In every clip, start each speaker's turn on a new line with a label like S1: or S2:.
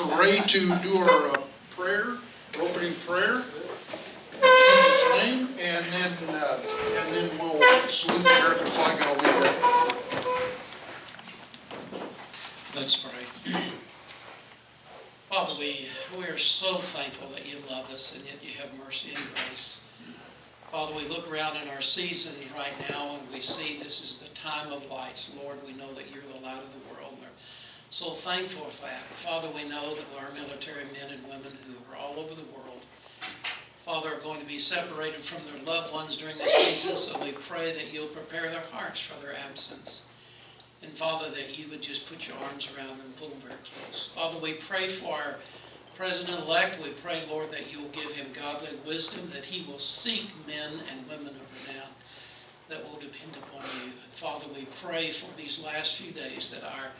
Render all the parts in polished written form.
S1: we're ready to do our prayer, opening prayer. In Jesus' name, and then we'll salute the American flag, and I'll leave that.
S2: Let's pray. Father, we are so thankful that you love us and yet you have mercy and grace. Father, we look around in our seasons right now and we see this is the time of lights. Lord, we know that you're the light of the world. We're so thankful for that. Father, we know that our military men and women who are all over the world, Father, are going to be separated from their loved ones during this season, so we pray that you'll prepare their hearts for their absence. And Father, that you would just put your arms around them and pull them very close. Father, we pray for our President-elect. We pray, Lord, that you will give him godly wisdom, that he will seek men and women who are renowned that will depend upon you. And Father, we pray for these last few days that our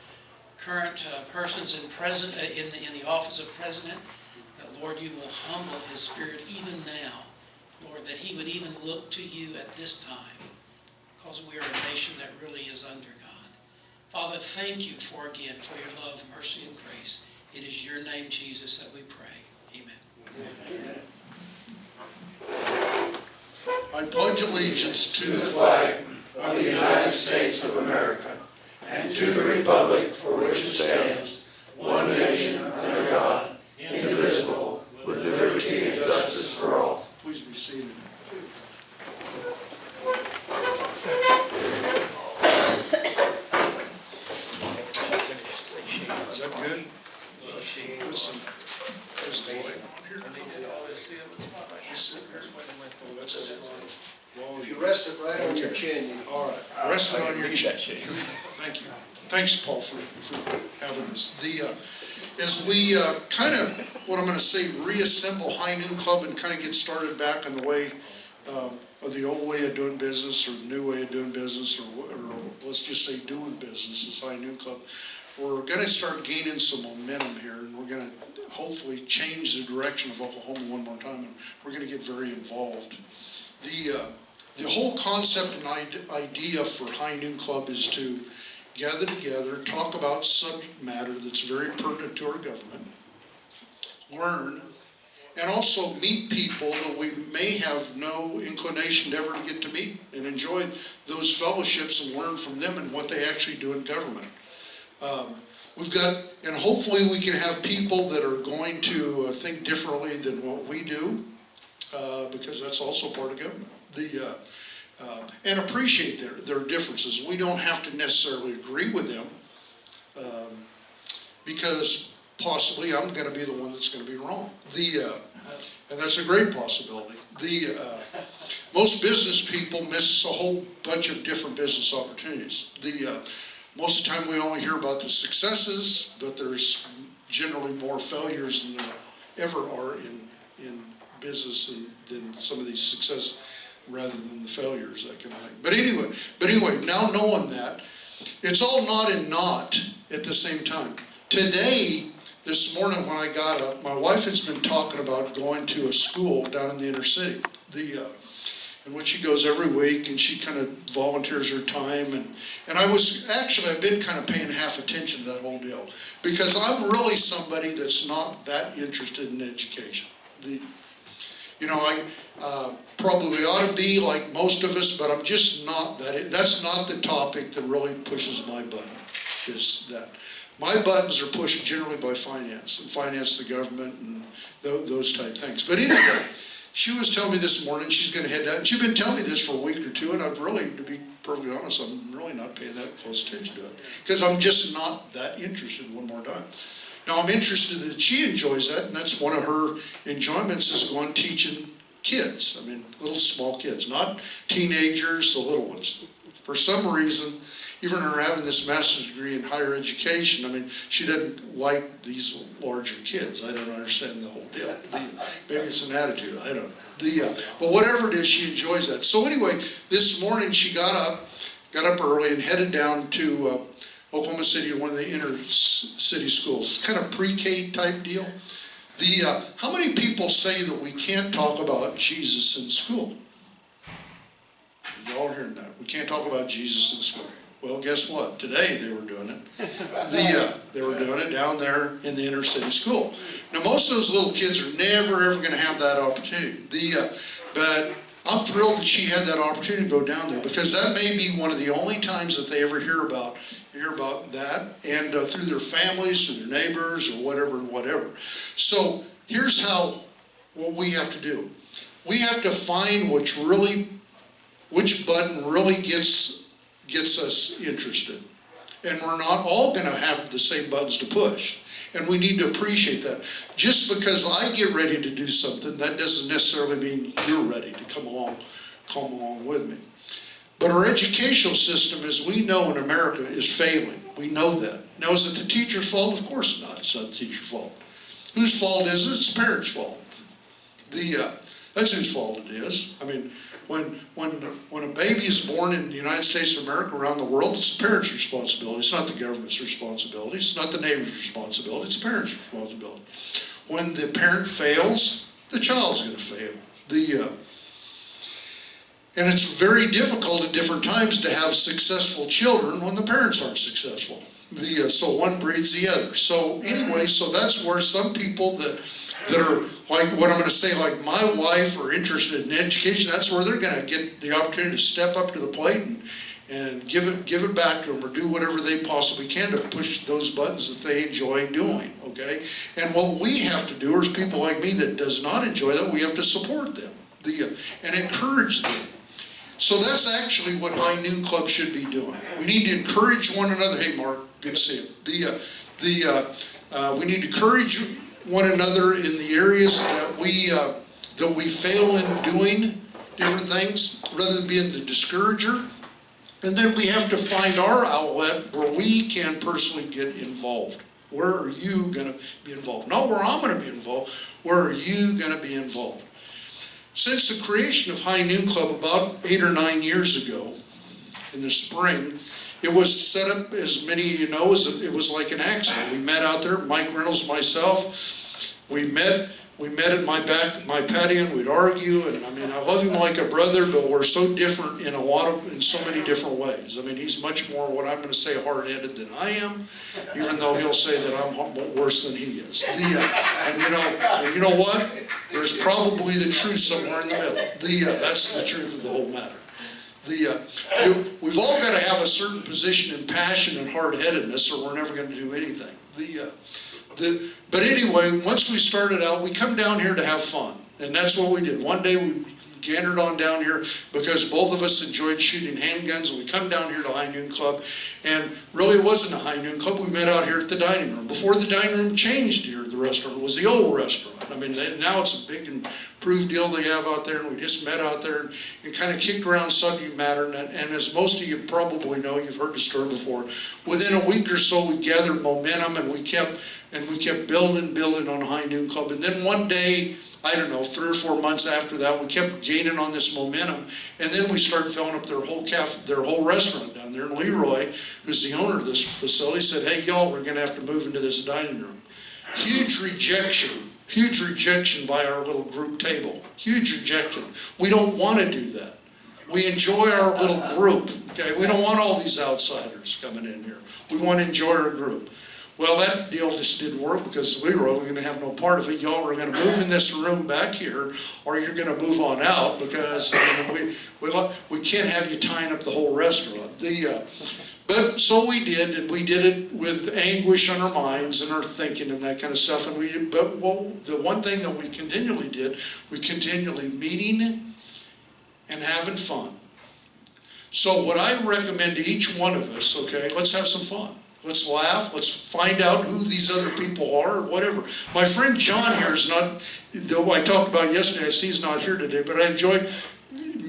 S2: current persons in the office of President, that, Lord, you will humble his spirit even now. Lord, that he would even look to you at this time, because we are a nation that really is under God. Father, thank you for your love, mercy, and grace. It is your name, Jesus, that we pray. Amen.
S1: I pledge allegiance to the flag of the United States of America and to the republic for which it stands, one nation under God, indivisible, with liberty and justice for all. Please be seated. Is that good? Listen, there's the light on here. Oh, that's it. Well,
S3: You rest it right on your chin.
S1: All right, rest it on your chin. Thank you. Thanks, Paul, for having us. As we kind of, what I'm going to say, reassemble High Noon Club and kind of get started back in the way of the old way of doing business or the new way of doing business, or let's just say doing business as High Noon Club, we're going to start gaining some momentum here, and we're going to hopefully change the direction of Oklahoma one more time, and we're going to get very involved. The whole concept and idea for High Noon Club is to gather together, talk about subject matter that's very pertinent to our government, learn, and also meet people that we may have no inclination ever to get to meet, and enjoy those fellowships and learn from them and what they actually do in government. We've got, and hopefully we can have people that are going to think differently than what we do, because that's also part of government. And appreciate their differences. We don't have to necessarily agree with them, because possibly I'm going to be the one that's going to be wrong. And that's a great possibility. Most business people miss a whole bunch of different business opportunities. Most of the time we only hear about the successes, but there's generally more failures than there ever are in business than some of these successes, rather than the failures, that kind of thing. But anyway, now knowing that, it's all knot and knot at the same time. Today, this morning when I got up, my wife has been talking about going to a school down in the inner city, in which she goes every week, and she kind of volunteers her time, and I've been kind of paying half attention to that whole deal, because I'm really somebody that's not that interested in education. I probably ought to be like most of us, but I'm just not that. That's not the topic that really pushes my button, is that. My buttons are pushed generally by finance the government, and those type things. But anyway, she was telling me this morning she's going to head down, and she's been telling me this for a week or two, and I've really, to be perfectly honest, I'm really not paying that close attention to it, because I'm just not that interested one more time. Now, I'm interested that she enjoys that, and that's one of her enjoyments, is going teaching kids. I mean, little small kids, not teenagers, the little ones. For some reason, even her having this master's degree in higher education, I mean, she doesn't like these larger kids. I don't understand the whole deal. Maybe it's an attitude, I don't know. But whatever it is, she enjoys that. So anyway, this morning she got up early and headed down to Oklahoma City, one of the inner city schools. It's kind of pre-K type deal. How many people say that we can't talk about Jesus in school? You're all hearing that. We can't talk about Jesus in school. Well, guess what? Today they were doing it. They were doing it down there in the inner city school. Now, most of those little kids are never ever going to have that opportunity. But I'm thrilled that she had that opportunity to go down there, because that may be one of the only times that they ever hear about that, and through their families, through their neighbors, or whatever. So here's what we have to do. We have to find which button really gets us interested. And we're not all going to have the same buttons to push. And we need to appreciate that. Just because I get ready to do something, that doesn't necessarily mean you're ready to come along with me. But our educational system, as we know in America, is failing. We know that. Now, is it the teacher's fault? Of course not. It's not the teacher's fault. Whose fault is it? It's parents' fault. That's whose fault it is. I mean, when a baby is born in the United States of America, around the world, it's the parents' responsibility. It's not the government's responsibility. It's not the neighbor's responsibility. It's the parents' responsibility. When the parent fails, the child's going to fail. And it's very difficult at different times to have successful children when the parents aren't successful. So one breeds the other. So anyway, so that's where some people that are, like what I'm going to say, like my wife, are interested in education. That's where they're going to get the opportunity to step up to the plate and give it back to them, or do whatever they possibly can to push those buttons that they enjoy doing. Okay, and what we have to do, as people like me that does not enjoy that, we have to support them and encourage them. So that's actually what High Noon Club should be doing. We need to encourage one another. Hey, Mark, good to see you. We need to encourage one another in the areas that we fail in doing different things, rather than being the discourager. And then we have to find our outlet where we can personally get involved. Where are you going to be involved? Not where I'm going to be involved. Where are you going to be involved? Since the creation of High Noon Club about 8 or 9 years ago, in the spring, it was set up, as many of you know, it was like an accident. We met out there, Mike Reynolds, myself. We met at my patio, and we'd argue. And I mean, I love him like a brother, but we're so different in so many different ways. I mean, he's much more, what I'm going to say, hard-headed than I am, even though he'll say that I'm worse than he is. And you know what? There's probably the truth somewhere in the middle. That's the truth of the whole matter. We've all got to have a certain position in passion and hard-headedness, or we're never going to do anything. But anyway, once we started out, we come down here to have fun, and that's what we did. One day we gandered on down here because both of us enjoyed shooting handguns, and we come down here to High Noon Club, and really it wasn't a High Noon Club. We met out here at the dining room. Before the dining room changed here, the restaurant, it was the old restaurant. I mean, now it's a big improved deal they have out there, and we just met out there and kind of kicked around subject matter. And as most of you probably know, you've heard the story before, within a week or so we gathered momentum, and we kept building on High Noon Club. And then one day, I don't know, 3 or 4 months after that, we kept gaining on this momentum, and then we started filling up their whole restaurant down there. And Leroy, who's the owner of this facility, said, "Hey, y'all, we're going to have to move into this dining room." Huge rejection by our little group table. Huge rejection. We don't want to do that. We enjoy our little group. Okay, we don't want all these outsiders coming in here. We want to enjoy our group. Well, that deal just didn't work, because Leroy was going to have no part of it. Y'all are going to move in this room back here, or you're going to move on out, because we can't have you tying up the whole restaurant. But so we did, and we did it with anguish on our minds and our thinking and that kind of stuff. And the one thing that we continually did, we continually meeting and having fun. So what I recommend to each one of us, okay, let's have some fun. Let's laugh. Let's find out who these other people are, or whatever. My friend John here is not, though I talked about yesterday, he's not here today, but I enjoyed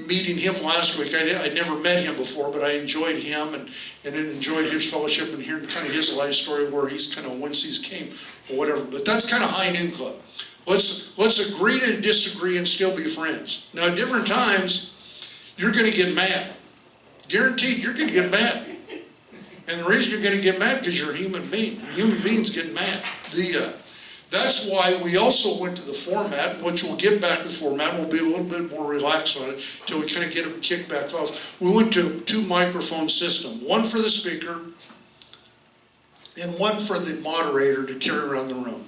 S1: meeting him last week. I never met him before, but I enjoyed him and enjoyed his fellowship and hearing kind of his life story, where he's kind of whence he's came or whatever. But that's kind of High Noon Club. Let's agree to disagree and still be friends. Now, at different times, you're going to get mad. Guaranteed, you're going to get mad. And the reason you're going to get mad, because you're a human being. And human beings get mad. That's that's why we also went to the format, which we'll get back to the format. We'll be a little bit more relaxed on it until we kind of get it kicked back off. We went to a 2-microphone system, one for the speaker and one for the moderator to carry around the room.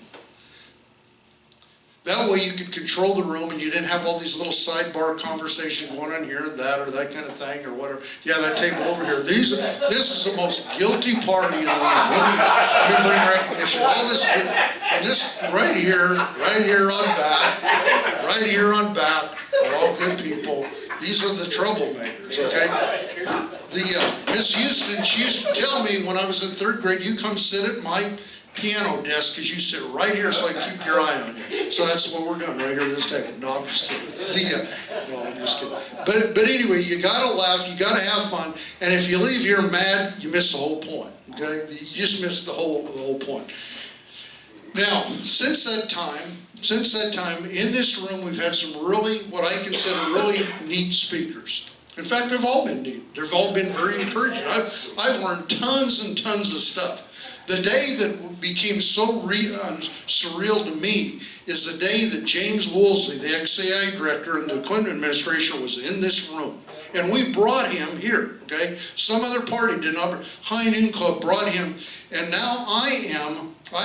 S1: That way you could control the room and you didn't have all these little sidebar conversation going on here and that or that kind of thing or whatever. Yeah, that table over here. This is the most guilty party in the room. Let me bring recognition. All this, from this right here on back, are all good people. These are the troublemakers, okay? Miss Houston, she used to tell me when I was in 3rd grade, you come sit at my piano desk because you sit right here so I can keep your eye on you. So that's what we're doing right here at this table. No, I'm just kidding. No, I'm just kidding. But anyway, you gotta laugh, you gotta have fun, and if you leave here mad, you miss the whole point. Okay, you just missed the whole point. Now, since that time, in this room, we've had some really, what I consider really neat speakers. In fact, they've all been neat. They've all been very encouraging. I've learned tons and tons of stuff. The day that became so surreal to me is the day that James Woolsey, the XAI director and the Clinton administration, was in this room. And we brought him here, okay? Some other party did not. High Noon Club brought him, and now I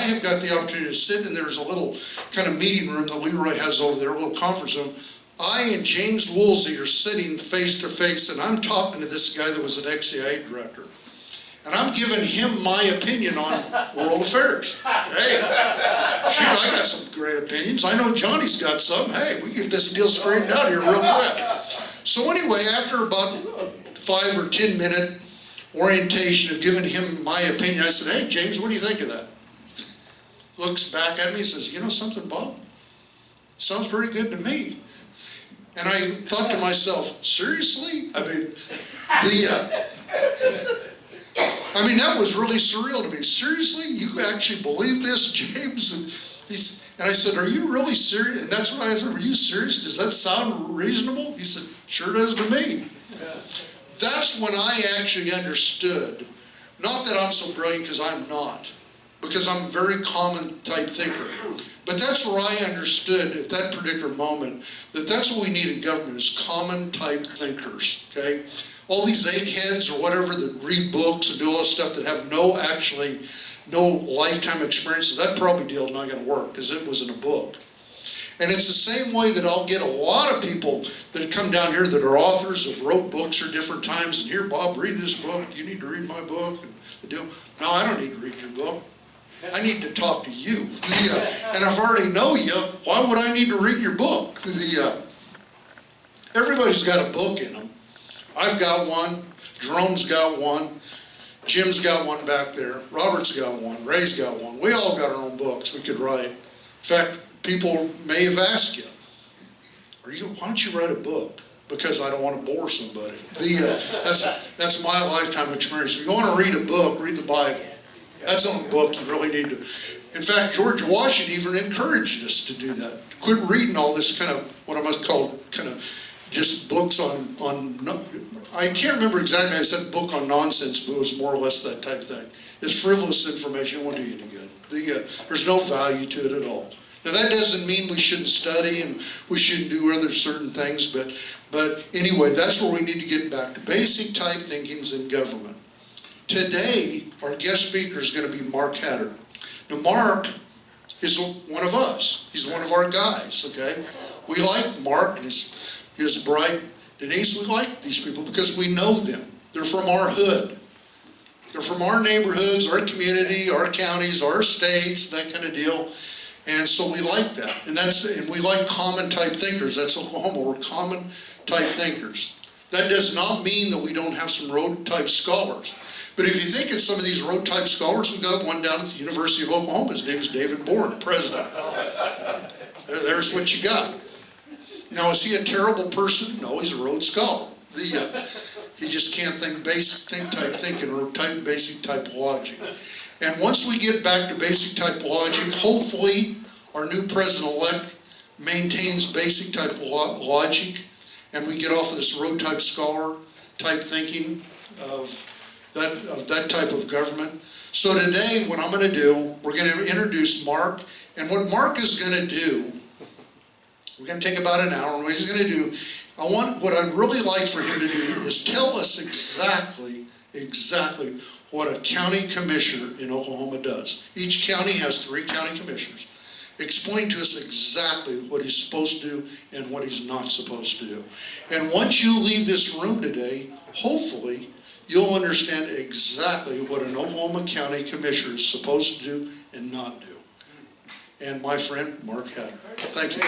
S1: have got the opportunity to sit in, there's a little kind of meeting room that Leroy has over there, a little conference room. I and James Woolsey are sitting face to face, and I'm talking to this guy that was an XAI director. And I'm giving him my opinion on world affairs. Hey, shoot, I got some great opinions. I know Johnny's got some. Hey, we get this deal straightened out here real quick. So anyway, after about a 5 or 10 minute orientation of giving him my opinion, I said, hey, James, what do you think of that? Looks back at me and says, you know something, Bob? Sounds pretty good to me. And I thought to myself, seriously? I mean, that was really surreal to me. Seriously? You actually believe this, James? And I said, are you really serious? And that's what I said, are you serious? Does that sound reasonable? He said, sure does to me. Yeah. That's when I actually understood, not that I'm so brilliant, because I'm not, because I'm a very common type thinker. But that's where I understood at that particular moment that that's what we need in government is common type thinkers, okay? All these eggheads or whatever that read books and do all this stuff that have no lifetime experiences, that probably deal is not going to work because it was in a book. And it's the same way that I'll get a lot of people that come down here that are authors, have wrote books at different times, and here, Bob, read this book, you need to read my book. And the deal. No, I don't need to read your book. I need to talk to you. And if I already know you, why would I need to read your book? Everybody's got a book in them. I've got one, Jerome's got one, Jim's got one back there, Robert's got one, Ray's got one. We all got our own books we could write. In fact, people may have asked you, why don't you write a book? Because I don't want to bore somebody. That's my lifetime experience. If you want to read a book, read the Bible. That's the only book you really need to. In fact, George Washington even encouraged us to do that. Quit reading all this kind of, what I must call, kind of just books on I can't remember exactly how I said book on nonsense, but it was more or less that type thing. It's frivolous information, it won't do you any good. There's no value to it at all. Now that doesn't mean we shouldn't study and we shouldn't do other certain things, but anyway, that's where we need to get back to basic type thinkings in government. Today, our guest speaker is going to be Marc Hatter. Now, Marc is one of us. He's one of our guys, okay? We like Marc and his bride, Denise. We like these people because we know them. They're from our hood. They're from our neighborhoods, our community, our counties, our states, that kind of deal. And so we like that. And we like common type thinkers. That's Oklahoma. We're common type thinkers. That does not mean that we don't have some road type scholars. But if you think of some of these road type scholars, we've got one down at the University of Oklahoma. His name is David Bourne, president. There's what you got. Now, is he a terrible person? No, he's a Rhodes Scholar. He just can't think basic type thinking or basic type logic. And once we get back to basic type logic, hopefully our new president-elect maintains basic type logic, and we get off of this road type scholar type thinking of that type of government. So today, what I'm going to do, we're going to introduce Marc And what Marc is gonna do, we're gonna take about an hour, and what he's gonna do, what I'd really like for him to do is tell us exactly what a county commissioner in Oklahoma does. Each county has 3 county commissioners. Explain to us exactly what he's supposed to do and what he's not supposed to do. And once you leave this room today, hopefully, you'll understand exactly what an Oklahoma County Commissioner is supposed to do and not do. And my friend, Marc Hatter. Thank you.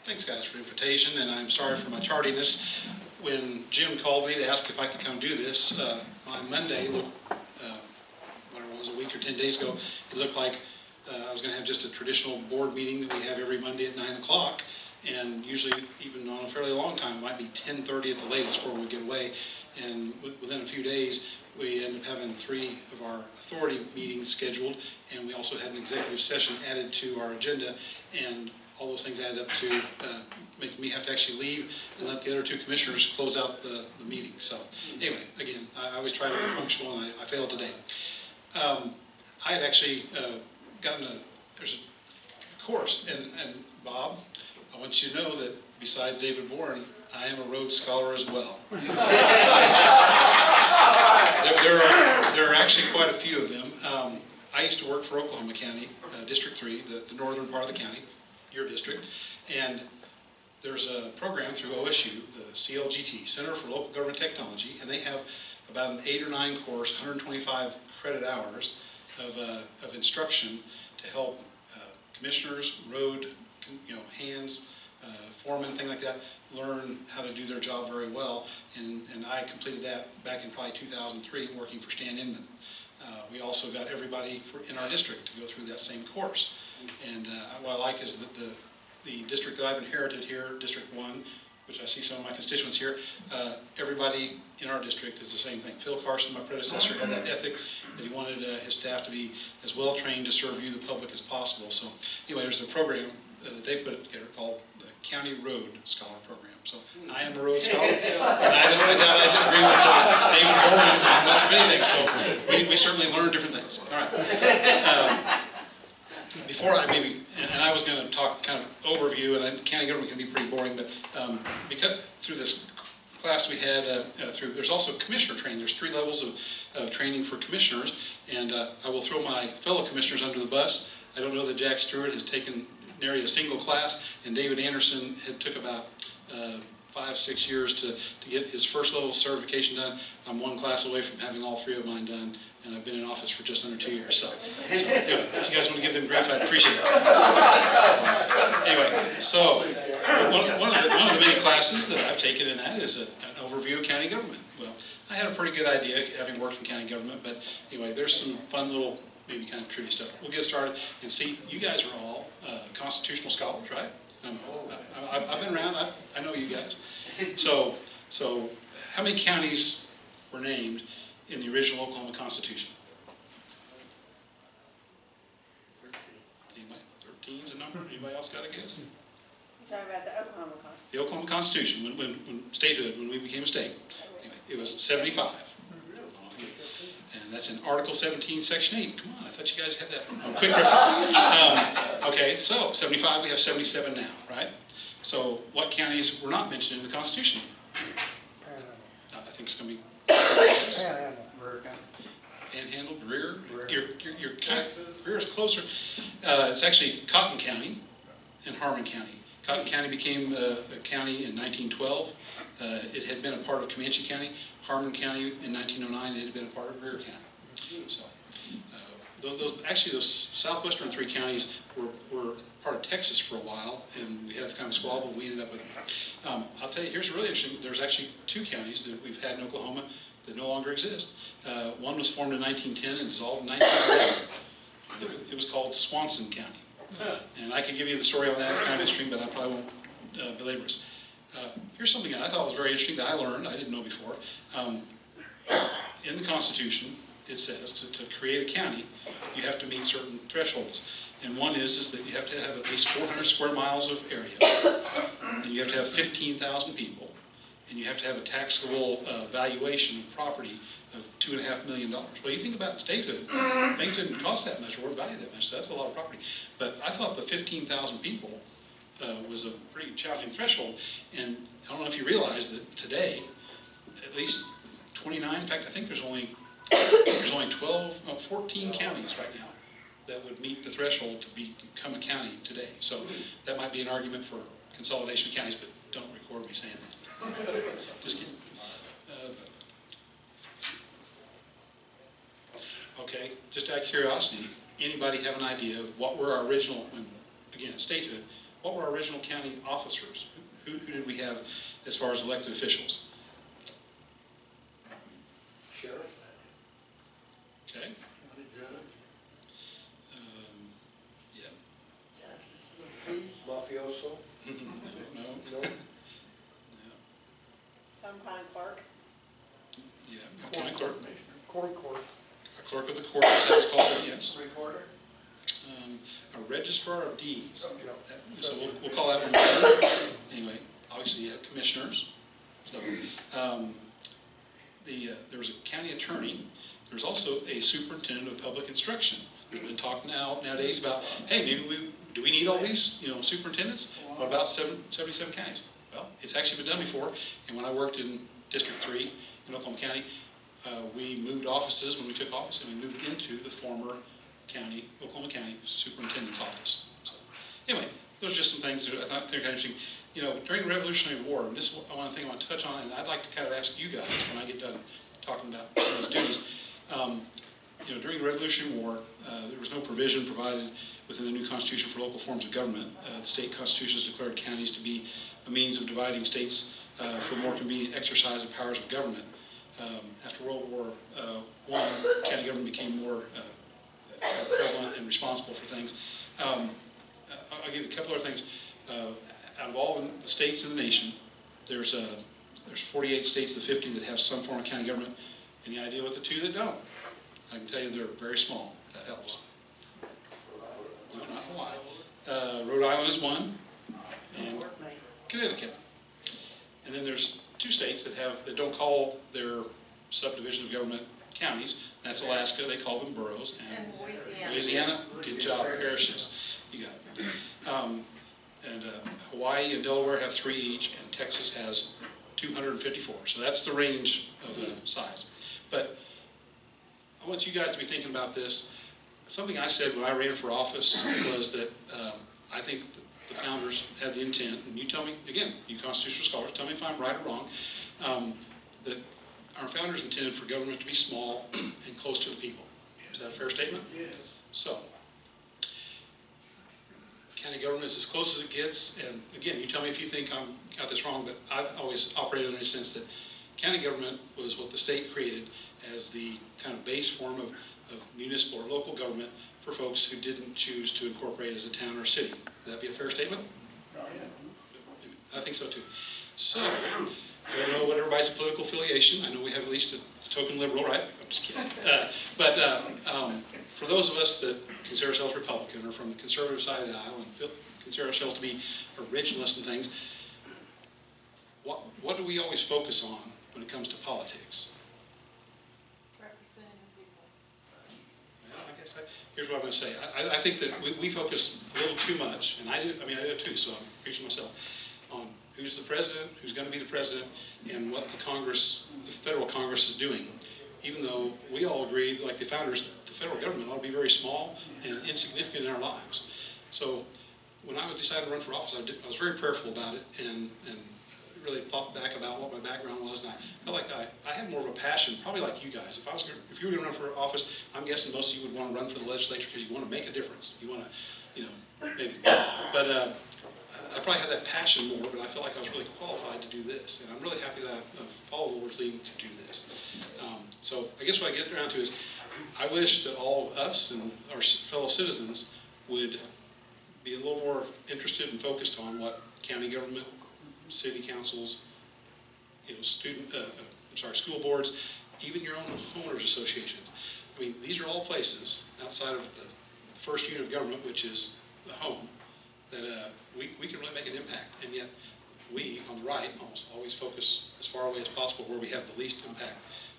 S4: Thanks, guys, for the invitation, and I'm sorry for my tardiness. When Jim called me to ask if I could come do this on Monday, whatever it was, a week or 10 days ago, it looked like I was going to have just a traditional board meeting that we have every Monday at 9 o'clock, and usually, even on a fairly long time, it might be 10:30 at the latest before we get away, and within a few days, we ended up having 3 of our authority meetings scheduled, and we also had an executive session added to our agenda, and all those things added up to make me have to actually leave and let the other 2 commissioners close out the meeting. So anyway, again, I always try to be punctual, and I failed today. I had actually gotten there's a course, and Bob, I want you to know that besides David Bourne, I am a Rhodes Scholar as well. There are actually quite a few of them. I used to work for Oklahoma County, District 3, the northern part of the county, your district, and there's a program through OSU, the CLGT, Center for Local Government Technology, and they have about an 8 or 9 course, 125 credit hours of instruction to help commissioners, road, hands, foremen, things like that, learn how to do their job very well. And I completed that back in probably 2003, working for Stan Inman. We also got everybody in our district to go through that same course. And what I like is that the district that I've inherited here, District 1, which I see some of my constituents here, everybody in our district is the same thing. Phil Carson, my predecessor, had that ethic that he wanted his staff to be as well trained to serve you, the public, as possible. So anyway, there's a program that they put together called the County Road Scholar Program. So I am a Road Scholar, and I don't doubt I agree with David Bourne on much of anything. So we certainly learn different things. All right. Before I and I was going to talk kind of overview, and county government can be pretty boring, but because through this class we had there's also commissioner training. There's 3 levels of training for commissioners, and I will throw my fellow commissioners under the bus. I don't know that Jack Stewart has taken nary a single class, and David Anderson had took about 5-6 years to get his first level certification done. I'm 1 class away from having all 3 of mine done, and I've been in office for just under 2 years. So anyway, if you guys want to give them grief, I'd appreciate it. Anyway, so one of the many classes that I've taken in that is an overview of county government. Well, I had a pretty good idea, having worked in county government, but anyway, there's some fun little, maybe kind of trivia stuff. We'll get started and see. You guys are all constitutional scholars, right? I've been around. I know you guys. So how many counties were named in the original Oklahoma Constitution? Anybody? 13's a number? Anybody else got a guess?
S5: You're talking about the Oklahoma Constitution.
S4: The Oklahoma Constitution, when statehood, when we became a state, anyway, it was 75. And that's in Article 17, Section 8. Come on, I thought you guys had that. Quick reference. Okay, so 75, we have 77 now, right? So what counties were not mentioned in the Constitution? I think it's going to be Panhandle, Greer. You're kind of, Greer is closer. It's actually Cotton County and Harmon County. Cotton County became a county in 1912. It had been a part of Comanche County. Harmon County in 1909, it had been a part of Greer County. So those southwestern 3 counties were part of Texas for a while, and we had kind of squabble, and we ended up with them. I'll tell you, here's really interesting. There's actually 2 counties that we've had in Oklahoma that no longer exist. One was formed in 1910 and dissolved in 1911. It was called Swanson County. And I could give you the story on that. It's kind of interesting, but I probably won't belabor it. Here's something that I thought was very interesting that I learned, I didn't know before. In the Constitution, it says to create a county, you have to meet certain thresholds. And one is that you have to have at least 400 square miles of area, and you have to have 15,000 people, and you have to have a taxable valuation of property of $2.5 million. Well, you think about statehood, things didn't cost that much or value that much, so that's a lot of property. But I thought the 15,000 people was a pretty challenging threshold, and I don't know if you realize that today, at least 29, in fact, I think there's only 14 counties right now that would meet the threshold to become a county today. So that might be an argument for consolidation of counties, but don't record me saying that. Just kidding. Okay, just out of curiosity, anybody have an idea of what were our original, again, statehood, what were our original county officers? Who did we have as far as elected officials?
S3: Sheriff.
S4: Okay.
S3: County judge.
S4: Yeah.
S3: Mafioso.
S4: No.
S5: Tom Pine Clark.
S4: Yeah, county clerk.
S3: Court.
S4: A clerk of the court, as it's called, yes.
S3: Recorder.
S4: A registrar of deeds.
S3: Okay.
S4: So we'll call that one. Anyway, obviously you have commissioners. So there was a county attorney. There's also a superintendent of public instruction. There's been talk nowadays about, hey, maybe do we need all these, superintendents? What about 77 counties? Well, it's actually been done before. And when I worked in District 3 in Oklahoma County, we moved offices when we took office, and we moved into the former Oklahoma County Superintendent's office. So, anyway, those are just some things that I thought they were kind of interesting. During the Revolutionary War, and this is one thing I want to touch on, and I'd like to kind of ask you guys when I get done talking about some of these duties. During the Revolutionary War, there was no provision provided within the new Constitution for local forms of government. The state constitutions declared counties to be a means of dividing states for more convenient exercise of powers of government. After World War I, county government became more prevalent and responsible for things. I'll give you a couple other things. Out of all the states in the nation, there's 48 states of the 50 that have some form of county government. Any idea what the two that don't? I can tell you they're very small. That helps. No, not Hawaii. Rhode Island is one, and Connecticut. And then there's 2 states that don't call their subdivisions of government counties. That's Alaska. They call them boroughs. And Louisiana, good job, parishes. You got it. And Hawaii and Delaware have 3 each, and Texas has 254. So that's the range of size. But I want you guys to be thinking about this. Something I said when I ran for office was that I think the founders had the intent, and you tell me, again, you constitutional scholars, tell me if I'm right or wrong, that our founders intended for government to be small and close to the people. Is that a fair statement?
S3: Yes.
S4: So, county government is as close as it gets, and again, you tell me if you think I got this wrong, but I've always operated under the sense that county government was what the state created as the kind of base form of municipal or local government for folks who didn't choose to incorporate as a town or city. Would that be a fair statement? I think so too. So, I don't know what everybody's political affiliation. I know we have at least a token liberal, right? I'm just kidding. But for those of us that consider ourselves Republican or from the conservative side of the aisle and consider ourselves to be originalists and things, what do we always focus on when it comes to politics?
S5: Representing people.
S4: Well, I guess here's what I'm going to say. I think that we focus a little too much, and I do it too, so I'm preaching myself, on who's the president, who's going to be the president, and what the federal Congress is doing. Even though we all agree, like the founders, the federal government ought to be very small and insignificant in our lives. So when I was deciding to run for office, I was very prayerful about it and really thought back about what my background was, and I felt like I had more of a passion, probably like you guys. If you were going to run for office, I'm guessing most of you would want to run for the legislature because you want to make a difference. You want to, maybe. But I probably have that passion more, but I felt like I was really qualified to do this, and I'm really happy that I followed the Lord's leading to do this. So I guess what I get around to is I wish that all of us and our fellow citizens would be a little more interested and focused on what county government, city councils, school boards, even your own homeowners associations. I mean, these are all places outside of the first unit of government, which is the home, that we can really make an impact. And yet, we, on the right, almost always focus as far away as possible where we have the least impact.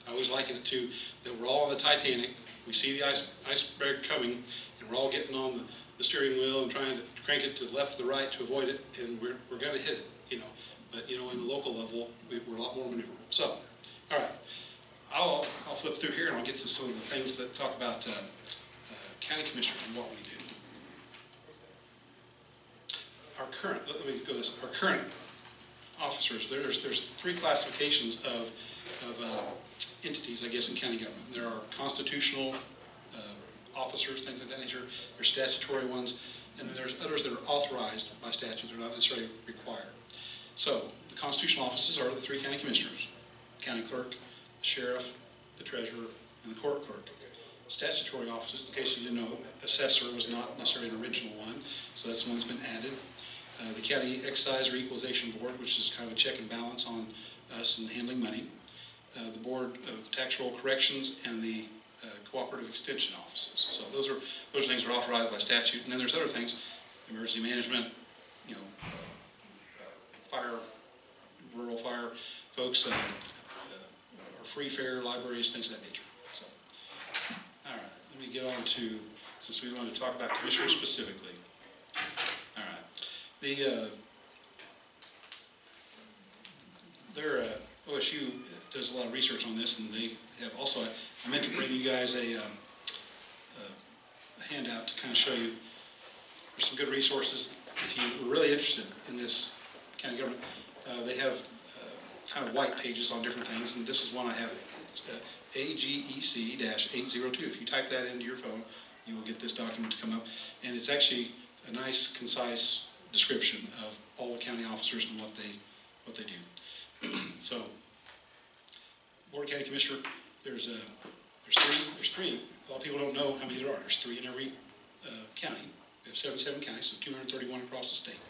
S4: I always liken it to that we're all on the Titanic, we see the iceberg coming, and we're all getting on the steering wheel and trying to crank it to the left or the right to avoid it, and we're going to hit it, you know. But, you know, in the local level, we're a lot more maneuverable. So, all right, I'll flip through here and I'll get to some of the things that talk about county commissioners and what we do. Our current, let me go this, our current officers, there's three classifications of entities, I guess, in county government. There are constitutional officers, things of that nature. There's statutory ones, and then there's others that are authorized by statute. They're not necessarily required. So the constitutional offices are the three county commissioners: county clerk, the sheriff, the treasurer, and the court clerk. Statutory offices, in case you didn't know, assessor was not necessarily an original one, so that's the one that's been added. The county excise or equalization board, which is kind of a check and balance on us and handling money. The board of tax roll corrections, and the cooperative extension offices. So those things are authorized by statute. And then there's other things: emergency management, you know, fire, rural fire folks, or free fair libraries, things of that nature. So, all right, let me get on to, since we want to talk about commissioners specifically. All right, OSU does a lot of research on this, and they have also, I meant to bring you guys a handout to kind of show you. There's some good resources if you were really interested in this county government. They have kind of white pages on different things, and this is one I have. It's AGEC-802. If you type that into your phone, you will get this document to come up, and it's actually a nice, concise description of all the county officers and what they do. So, Board of County Commissioner, there's three. A lot of people don't know how many there are. There's three in every county. We have 77 counties, so 231 across the state.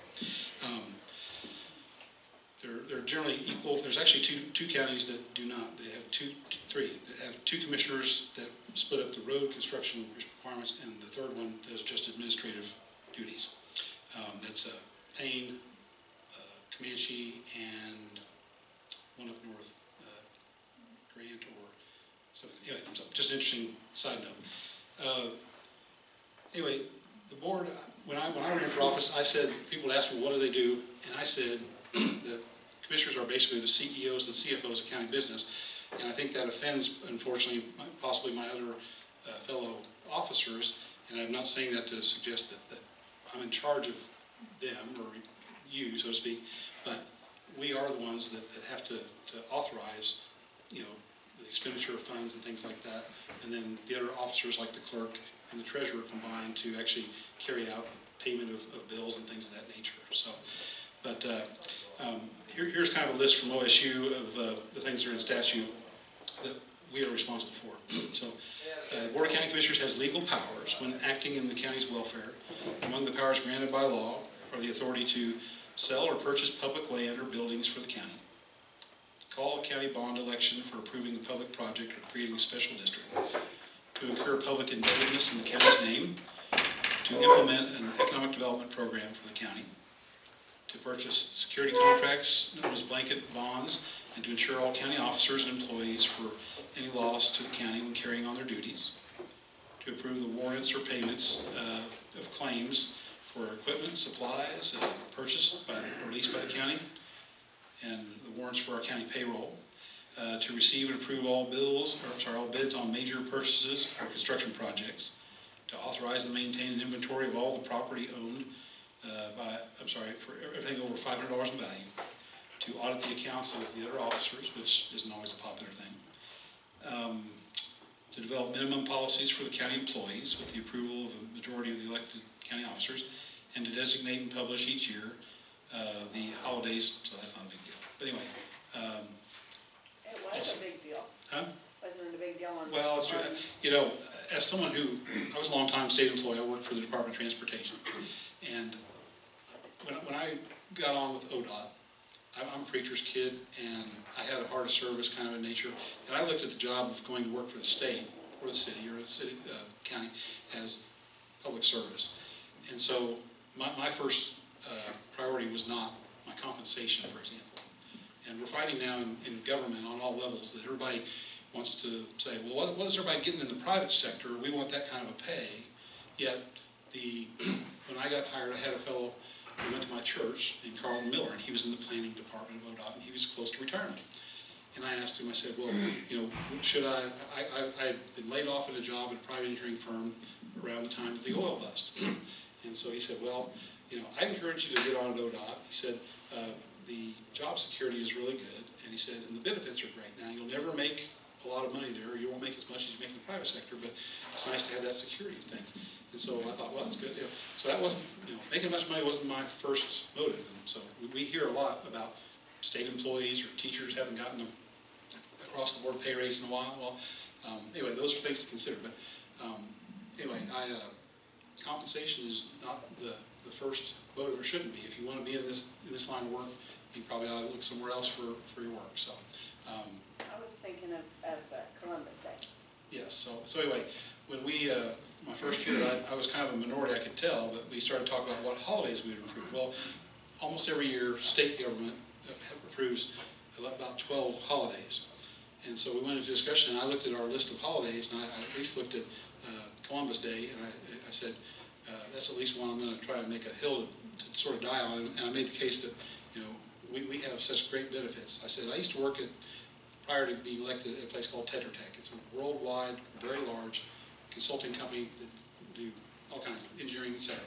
S4: They're generally equal. There's actually two counties that do not. They have three that have two commissioners that split up the road construction requirements, and the third one does just administrative duties. That's Payne, Comanche, and one up north, Grant, or something. Anyway, so just an interesting side note. Anyway, the board, when I ran for office, I said, people would ask me, what do they do? And I said that commissioners are basically the CEOs and CFOs of county business. And I think that offends, unfortunately, possibly my other fellow officers. And I'm not saying that to suggest that I'm in charge of them, or you, so to speak, but we are the ones that have to authorize, you know, the expenditure of funds and things like that. And then the other officers, like the clerk and the treasurer, combine to actually carry out payment of bills and things of that nature. So, but here's kind of a list from OSU of the things that are in statute that we are responsible for. So, the Board of County Commissioners has legal powers when acting in the county's welfare. Among the powers granted by law are the authority to sell or purchase public land or buildings for the county, call a county bond election for approving a public project or creating a special district, to incur public indebtedness in the county's name, to implement an economic development program for the county, to purchase security contracts known as blanket bonds, and to insure all county officers and employees for any loss to the county when carrying on their duties, to approve the warrants or payments of claims for equipment, supplies purchased or leased by the county, and the warrants for our county payroll, to receive and approve all bids on major purchases or construction projects, to authorize and maintain an inventory of all the property owned for everything over $500 in value, to audit the accounts of the other officers, which isn't always a popular thing, to develop minimum policies for the county employees with the approval of a majority of the elected county officers, and to designate and publish each year the holidays, so that's not a big deal. But anyway.
S5: It was a big deal.
S4: Huh?
S5: Wasn't it a big deal on?
S4: Well, it's true. You know, as someone who, I was a long-time state employee, I worked for the Department of Transportation. And when I got on with ODOT, I'm a preacher's kid, and I had a heart of service kind of a nature. And I looked at the job of going to work for the state, or the city, or the city, county, as public service. And so my first priority was not my compensation, for example. And we're finding now in government on all levels that everybody wants to say, well, what is everybody getting in the private sector? We want that kind of a pay. Yet, when I got hired, I had a fellow who went to my church in Carlton Miller, and he was in the planning department of ODOT, and he was close to retirement. And I asked him, I said, well, should I'd been laid off at a job at a private engineering firm around the time of the oil bust. And so he said, well, I encourage you to get on at ODOT. He said, the job security is really good. And he said, and the benefits are great. Now, you'll never make a lot of money there. You won't make as much as you make in the private sector, but it's nice to have that security and things. And so I thought, well, that's good. So that wasn't, making much money wasn't my first motive. And so we hear a lot about state employees or teachers haven't gotten them across the board pay raise in a while. Well, anyway, those are things to consider. But anyway, compensation is not the first motive, or shouldn't be. If you want to be in this line of work, you probably ought to look somewhere else for your work. So.
S5: I was thinking of Columbus Day.
S4: Yes. So anyway, when my first year, I was kind of a minority, I could tell, but we started talking about what holidays we would approve. Well, almost every year, state government approves about 12 holidays. And so we went into discussion, and I looked at our list of holidays, and I at least looked at Columbus Day, and I said, that's at least one I'm going to try and make a hill to sort of die on. And I made the case that, we have such great benefits. I said, I used to work prior to being elected, at a place called Tetra Tech. It's a worldwide, very large consulting company that do all kinds of engineering, etc.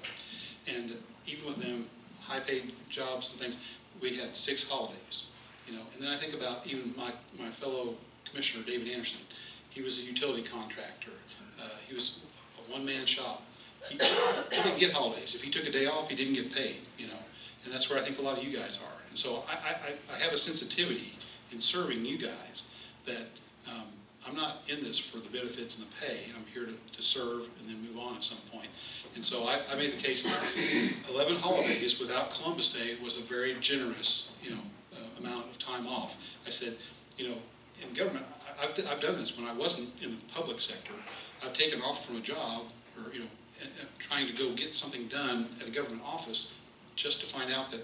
S4: And even with them, high-paid jobs and things, we had 6 holidays. And then I think about even my fellow commissioner, David Anderson. He was a utility contractor. He was a one-man shop. He didn't get holidays. If he took a day off, he didn't get paid, And that's where I think a lot of you guys are. And so I have a sensitivity in serving you guys that I'm not in this for the benefits and the pay. I'm here to serve and then move on at some point. And so I made the case that 11 holidays without Columbus Day was a very generous, amount of time off. I said, in government, I've done this when I wasn't in the public sector. I've taken off from a job or, trying to go get something done at a government office just to find out that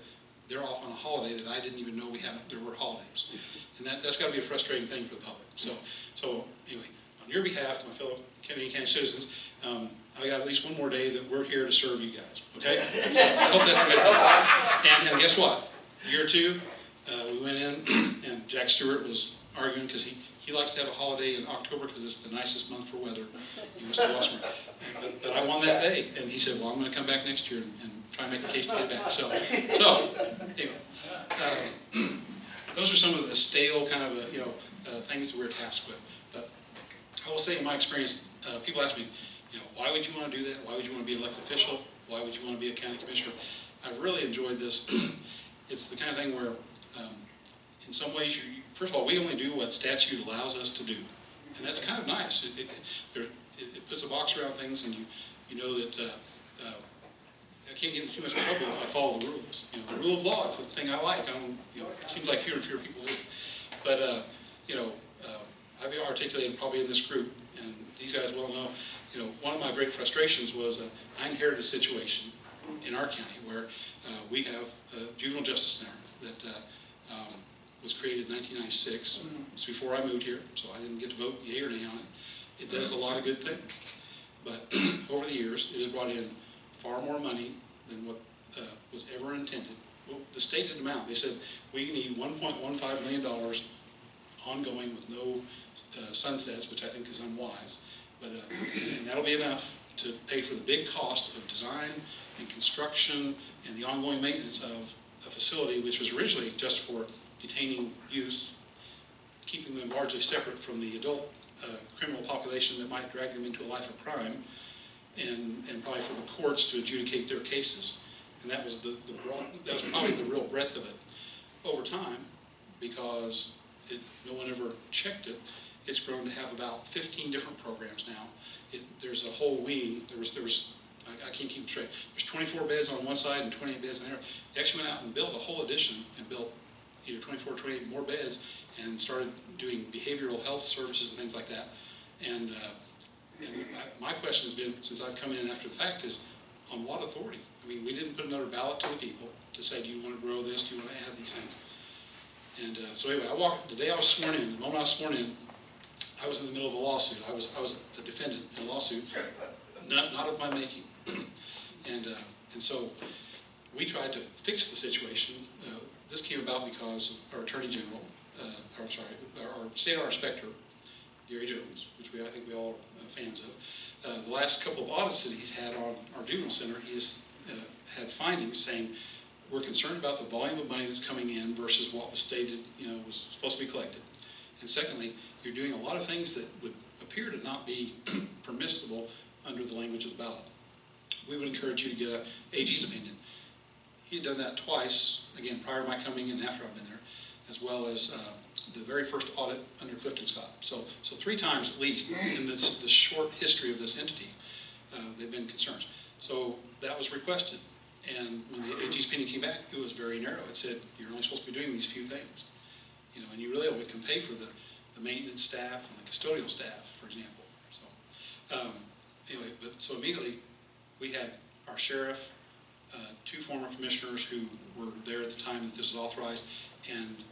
S4: they're off on a holiday that I didn't even know there were holidays. And that's got to be a frustrating thing for the public. So anyway, on your behalf, my fellow Kennedy County citizens, I got at least one more day that we're here to serve you guys, okay? So I hope that's a good thing. And guess what? Year 2, we went in, and Jack Stewart was arguing because he likes to have a holiday in October because it's the nicest month for weather. He was to watch me. But I won that day, and he said, well, I'm going to come back next year and try and make the case to get it back. So anyway, those are some of the stale kind of, things that we're tasked with. But I will say in my experience, people ask me, why would you want to do that? Why would you want to be an elected official? Why would you want to be a county commissioner? I've really enjoyed this. It's the kind of thing where, in some ways, first of all, we only do what statute allows us to do. And that's kind of nice. It puts a box around things, and you know that I can't get in too much trouble if I follow the rules. The rule of law is the thing I like. It seems like fewer and fewer people do. But, I've articulated probably in this group, and these guys well know, one of my great frustrations was I inherited a situation in our county where we have a juvenile justice center that was created in 1996. It's before I moved here, so I didn't get to vote yay or nay on it. It does a lot of good things. But over the years, it has brought in far more money than what was ever intended. Well, the state did them out. They said, we need $1.15 million ongoing with no sunsets, which I think is unwise. But and that'll be enough to pay for the big cost of design and construction and the ongoing maintenance of a facility which was originally just for detaining youths, keeping them largely separate from the adult criminal population that might drag them into a life of crime, and probably for the courts to adjudicate their cases. And that was that was probably the real breadth of it. Over time, because no one ever checked it, it's grown to have about 15 different programs now. There's a whole wing. I can't keep them straight. There's 24 beds on one side and 28 beds on the other. They actually went out and built a whole addition and built either 24 or 28 more beds and started doing behavioral health services and things like that. And my question has been, since I've come in after the fact, is on what authority? I mean, we didn't put another ballot to the people. to say, do you want to grow this, do you want to add these things? And so anyway, the day I was sworn in, the moment I was sworn in, I was in the middle of a lawsuit. I was a defendant in a lawsuit, not of my making. And so we tried to fix the situation. This came about because our Attorney General, our State Honor Inspector, Gary Jones, which I think we all are fans of, the last couple of audits that he's had on our juvenile center, he has had findings saying, we're concerned about the volume of money that's coming in versus what was stated, was supposed to be collected. And secondly, you're doing a lot of things that would appear to not be permissible under the language of the ballot. We would encourage you to get an AG's opinion. He had done that twice, again, prior to my coming in and after I've been there, as well as the very first audit under Clifton Scott. So 3 times at least in the short history of this entity, they've been concerns. So that was requested. And when the AG's opinion came back, it was very narrow. It said, you're only supposed to be doing these few things. And you really only can pay for the maintenance staff and the custodial staff, for example. So anyway, so immediately we had our sheriff, 2 former commissioners who were there at the time that this was authorized, and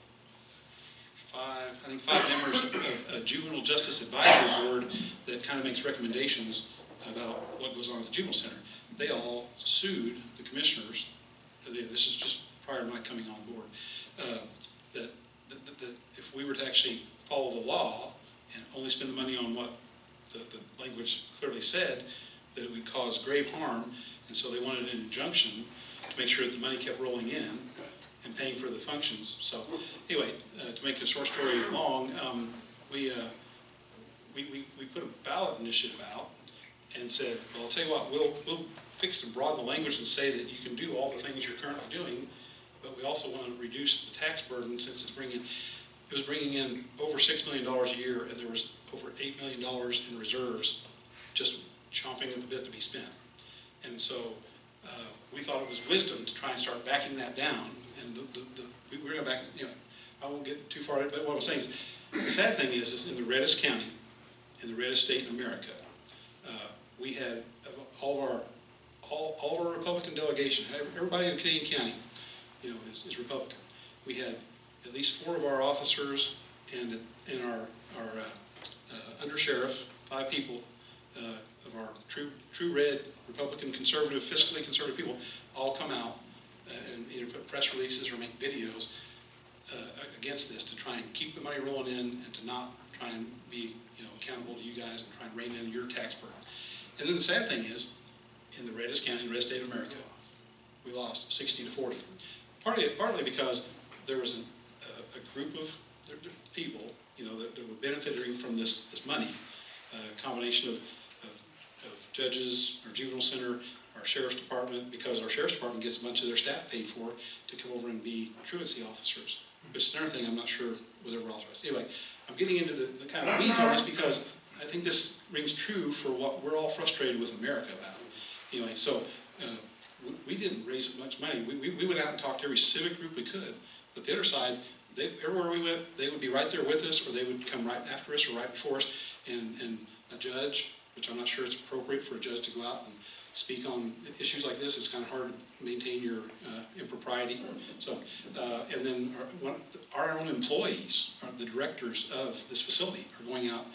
S4: 5 members of a juvenile justice advisory board that kind of makes recommendations about what goes on at the juvenile center. They all sued the commissioners. This is just prior to my coming on board. That if we were to actually follow the law and only spend the money on what the language clearly said, that it would cause grave harm, and so they wanted an injunction to make sure that the money kept rolling in and paying for the functions. So anyway, to make a short story long, we put a ballot initiative out and said, well, I'll tell you what, we'll fix and broaden the language and say that you can do all the things you're currently doing, but we also want to reduce the tax burden since it was bringing in over $6 million a year, and there was over $8 million in reserves just chomping at the bit to be spent. And so we thought it was wisdom to try and start backing that down. And we're going to back, I won't get too far, but what I'm saying is, the sad thing is in the reddest county, in the reddest state in America, we had all of our Republican delegation, everybody in Canadian County, is Republican. We had at least 4 of our officers and our undersheriff, 5 people of our true red Republican conservative, fiscally conservative people, all come out and either put press releases or make videos against this to try and keep the money rolling in and to not try and be accountable to you guys and try and rein in your tax burden. And then the sad thing is, in the reddest county, the reddest state of America, we lost 60-40. Partly because there was a group of people, that were benefiting from this money, a combination of judges, our juvenile center, our sheriff's department, because our sheriff's department gets a bunch of their staff paid for to come over and be truancy officers, which is another thing I'm not sure was ever authorized. Anyway, I'm getting into the kind of weeds on this because I think this rings true for what we're all frustrated with America about. Anyway, so we didn't raise much money. We went out and talked to every civic group we could, but the other side, everywhere we went, they would be right there with us, or they would come right after us or right before us, and a judge, which I'm not sure it's appropriate for a judge to go out and speak on issues like this. It's kind of hard to maintain your impropriety. So, and then our own employees, the directors of this facility, are going out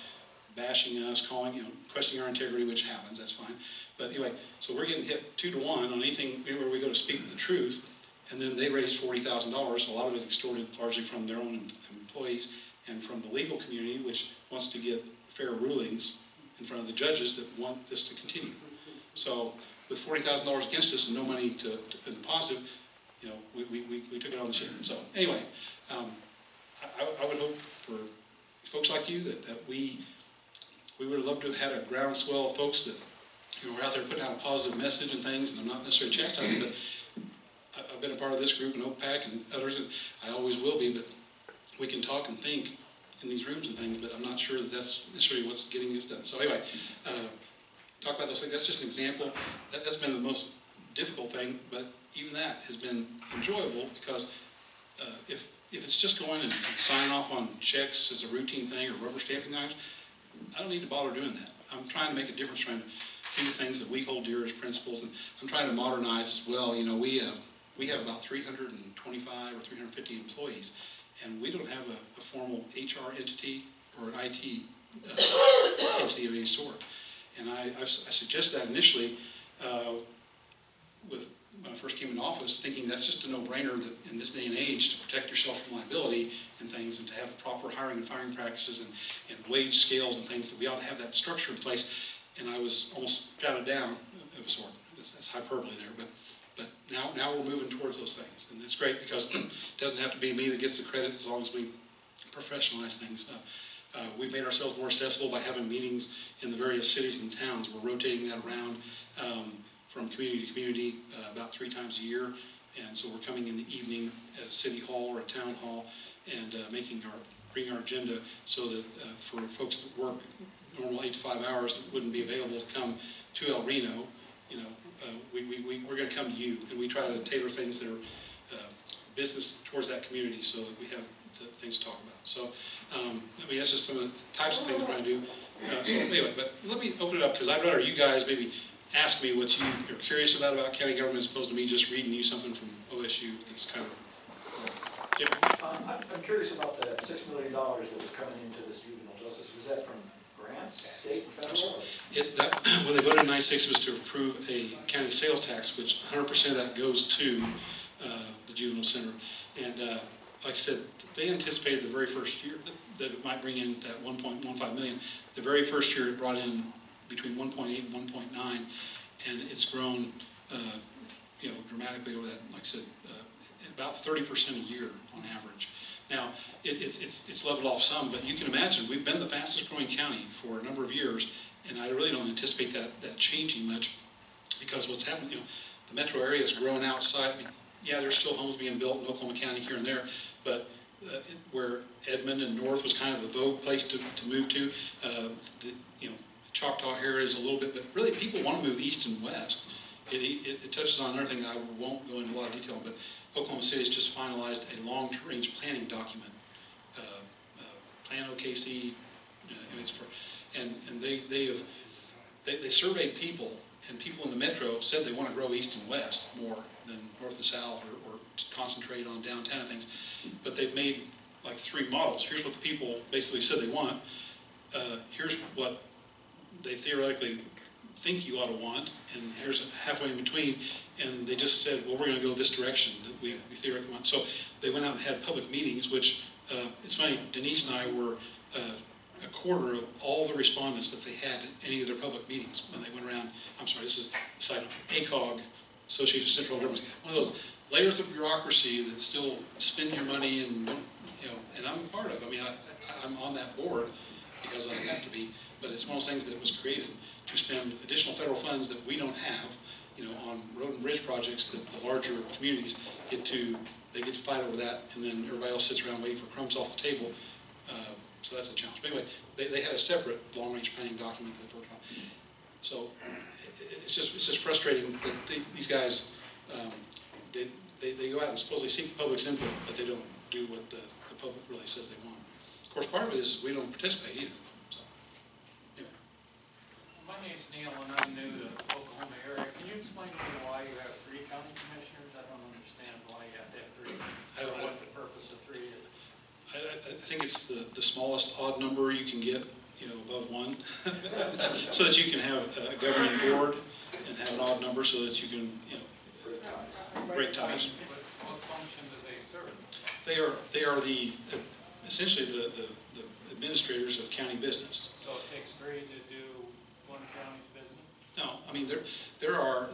S4: bashing us, calling, questioning our integrity, which happens, that's fine. But anyway, so we're getting hit 2 to 1 on anything, anywhere we go to speak the truth, and then they raised $40,000, a lot of it extorted largely from their own employees and from the legal community, which wants to get fair rulings in front of the judges that want this to continue. So with $40,000 against us and no money in the positive, we took it on the chin. So anyway, I would hope for folks like you that we would have loved to have had a groundswell of folks that were out there putting out a positive message and things, and I'm not necessarily chastising, but I've been a part of this group and OPAC and others, and I always will be, but we can talk and think in these rooms and things, but I'm not sure that that's necessarily what's getting this done. So anyway, talk about those things. That's just an example. That's been the most difficult thing, but even that has been enjoyable because if it's just going and signing off on checks as a routine thing or rubber stamping things, I don't need to bother doing that. I'm trying to make a difference, trying to do the things that we hold dear as principles, and I'm trying to modernize as well. we have about 325 or 350 employees, and we don't have a formal HR entity or an IT entity of any sort. And I suggested that initially when I first came into office, thinking that's just a no-brainer that in this day and age to protect yourself from liability and things, and to have proper hiring and firing practices and wage scales and things, that we ought to have that structure in place. And I was almost jotted down of a sort. That's hyperbole there, but now we're moving towards those things, and it's great because it doesn't have to be me that gets the credit as long as we professionalize things. We've made ourselves more accessible by having meetings in the various cities and towns. We're rotating that around from community to community about 3 times a year, and so we're coming in the evening at City Hall or a Town Hall and bring our agenda so that for folks that work normal 8 to 5 hours that wouldn't be available to come to El Reno, we're going to come to you, and we try to tailor things that are business towards that community so that we have things to talk about. So, that's just some of the types of things we're going to do. So anyway, but let me open it up, because I'd rather you guys maybe ask me what you're curious about county government, as opposed to me just reading you something from OSU that's kind of... Jim?
S6: I'm curious about the $6 million that was coming into this juvenile justice. Was that from grants, state and federal?
S4: When they voted in '96, it was to approve a county sales tax, which 100% of that goes to the juvenile center. And like I said, they anticipated the very first year that it might bring in that 1.15 million. The very first year it brought in between 1.8 and 1.9, and it's grown dramatically over that, like I said, about 30% a year on average. Now, it's leveled off some, but you can imagine we've been the fastest growing county for a number of years, and I really don't anticipate that changing much, because what's happened, the metro area has grown outside. I mean, yeah, there's still homes being built in Oklahoma County here and there, but where Edmond and North was kind of the vogue place to move to, Choctaw here is a little bit, but really people want to move east and west. It touches on another thing that I won't go into a lot of detail on, but Oklahoma City has just finalized a long-range planning document, Plan OKC, and they surveyed people, and people in the metro said they want to grow east and west more than north and south, or concentrate on downtown and things. But they've made like 3 models. Here's what the people basically said they want. Here's what they theoretically think you ought to want, and here's halfway in between, and they just said, well, we're going to go this direction that we theoretically want. So they went out and had public meetings, which, it's funny, Denise and I were a quarter of all the respondents that they had at any of their public meetings when they went around. I'm sorry, this is a side note, ACOG, Association of Central Governments, one of those layers of bureaucracy that still spend your money and don't, and I'm a part of. I mean, I'm on that board because I have to be, but it's one of those things that was created to spend additional federal funds that we don't have, on road and bridge projects that the larger communities get to fight over that, and then everybody else sits around waiting for crumbs off the table. So that's a challenge. But anyway, they had a separate long-range planning document that they worked on. So it's just frustrating that these guys, they go out and supposedly seek the public's input, but they don't do what the public really says they want. Of course, part of it is we don't participate either. So, anyway.
S7: My name's Neil, and I'm new to the Oklahoma area. Can you explain to me why you have 3 county commissioners? I don't understand why you have to have 3.
S4: I don't know
S7: what the purpose of 3 is.
S4: I think it's the smallest odd number you can get, above 1, so that you can have a governing board and have an odd number so that you can, break ties.
S7: What function do they serve?
S4: They are essentially the administrators of county business.
S7: So it takes 3 to do one county's business?
S4: No, I mean there are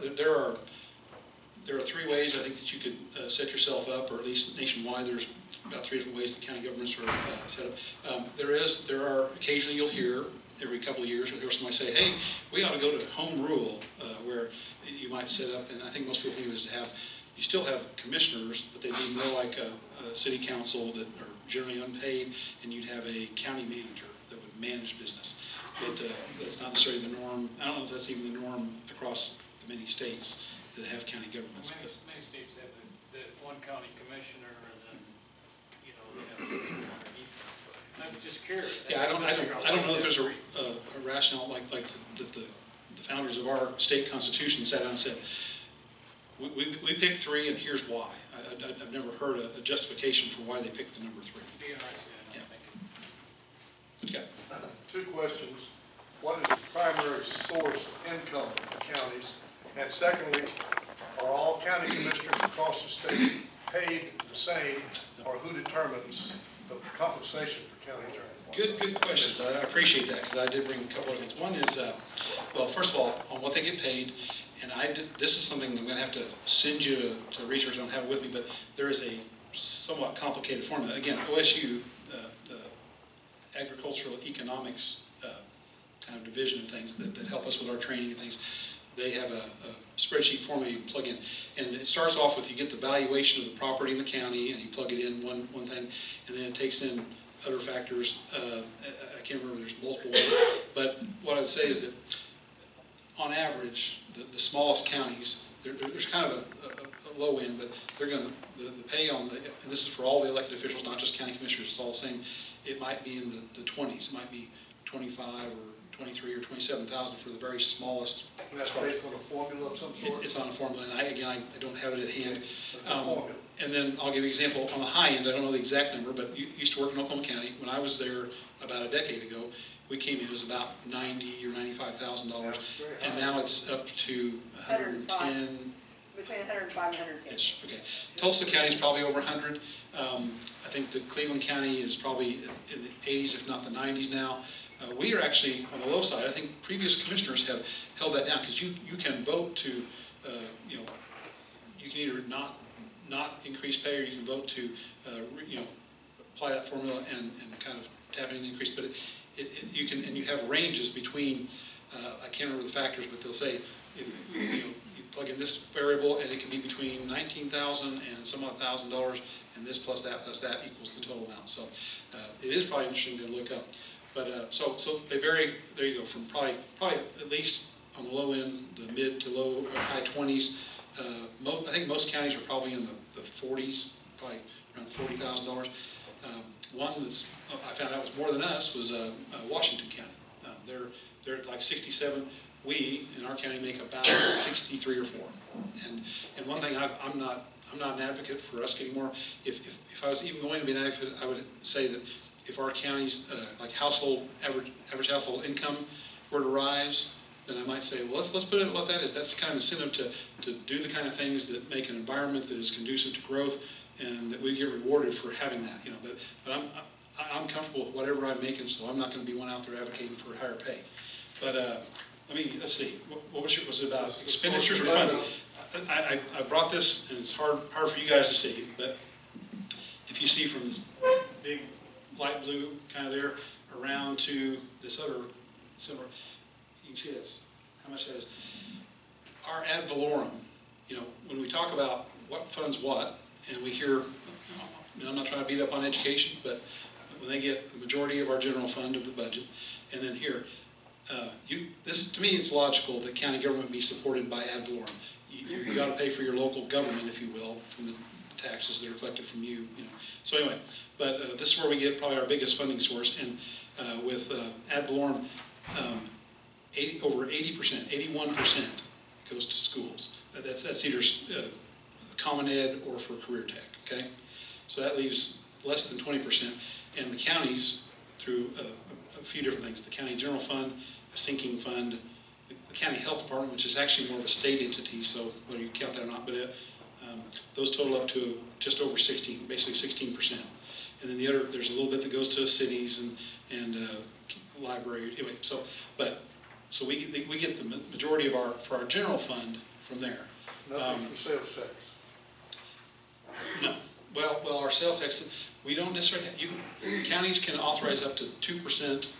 S4: 3 ways I think that you could set yourself up, or at least nationwide. There's about 3 different ways that county governments are set up. There are occasionally you'll hear every couple of years you'll hear somebody say, "Hey, we ought to go to home rule," where you might set up, and I think most people think of it as you still have commissioners, but they'd be more like a city council that are generally unpaid, and you'd have a county manager that would manage business. But that's not necessarily the norm. I don't know if that's even the norm across the many states that have county governments.
S7: Many states have the one county commissioner, and then, they have underneath them. I'm just curious.
S4: Yeah, I don't know if there's a rationale like that the founders of our state constitution sat down and said, we picked 3, and here's why. I've never heard a justification for why they picked the number 3.
S7: Be interested in,
S4: Yeah.
S7: thank you.
S4: Okay.
S8: 2 questions. What is the primary source of income for counties? And secondly, are all county commissioners across the state paid the same, or who determines the compensation for county attorneys?
S4: Good questions. I appreciate that, because I did bring a couple of things. One is, well, first of all, on what they get paid, and this is something I'm going to have to send you to research. I don't have it with me, but there is a somewhat complicated formula. Again, OSU, the agricultural economics kind of division of things that help us with our training and things, they have a spreadsheet formula you can plug in. And it starts off with you get the valuation of the property in the county, and you plug it in one thing, and then it takes in other factors. I can't remember, there's multiple ones. But what I would say is that on average, the smallest counties, there's kind of a low end, but they're going to, the pay on the, and this is for all the elected officials, not just county commissioners, it's all the same, it might be in the 20s. It might be 25 or 23 or 27,000 for the very smallest.
S8: And that's based on a formula of some sort?
S4: It's on a formula, and I don't have it at hand.
S8: Formula.
S4: And then I'll give you an example. On the high end, I don't know the exact number, but you used to work in Oklahoma County. When I was there about a decade ago, we came in, it was about $90,000 or $95,000, and now it's up to 110.
S5: Between 105 and 110.
S4: Yes, okay. Tulsa County is probably over 100. I think that Cleveland County is probably in the 80s, if not the 90s now. We are actually on the low side. I think previous commissioners have held that down, because you can vote to, you know, you can either not increase pay, or you can vote to, you know, apply that formula and kind of tap into the increase. But you can, and you have ranges between, I can't remember the factors, but they'll say, if, you know, you plug in this variable, and it can be between $19,000 and some odd $1,000, and this plus that equals the total amount. So it is probably interesting to look up. But so they vary. There you go, from probably at least on the low end, the mid to low or high 20s. I think most counties are probably in the 40s, probably around $40,000. One that's I found out was more than us was Washington County. They're at like 67. We in our county make about 63 or 4. And one thing I'm not an advocate for us getting more. If I was even going to be an advocate, I would say that if our county's like average household income were to rise, then I might say, well, let's put it at what that is. That's the kind of incentive to do the kind of things that make an environment that is conducive to growth, and that we get rewarded for having that. You know, but I'm comfortable with whatever I'm making, so I'm not going to be one out there advocating for higher pay. But let's see. What was it about? Expenditures or funds? I brought this, and it's hard for you guys to see, but if you see from this big light blue kind of there around to this other similar, you can see that's how much that is. Our ad valorem, you know, when we talk about what funds what, and we hear, and I'm not trying to beat up on education, but when they get the majority of our general fund of the budget, and then here, this to me it's logical that county government be supported by ad valorem. You got to pay for your local government, if you will, from the taxes that are collected from you. You know. So anyway, but this is where we get probably our biggest funding source, and with ad valorem, over 80%, 81% goes to schools. That's either Common Ed or for Career Tech. Okay, so that leaves less than 20%, and the counties through a few different things: the county general fund, a sinking fund, the county health department, which is actually more of a state entity, so whether you count that or not, but those total up to just over 16, basically 16%. And then the other, there's a little bit that goes to cities and library. Anyway, so we get the majority of for our general fund from there.
S8: Nothing for sales tax?
S4: No. Well, our sales tax, we don't necessarily have, counties can authorize up to 2%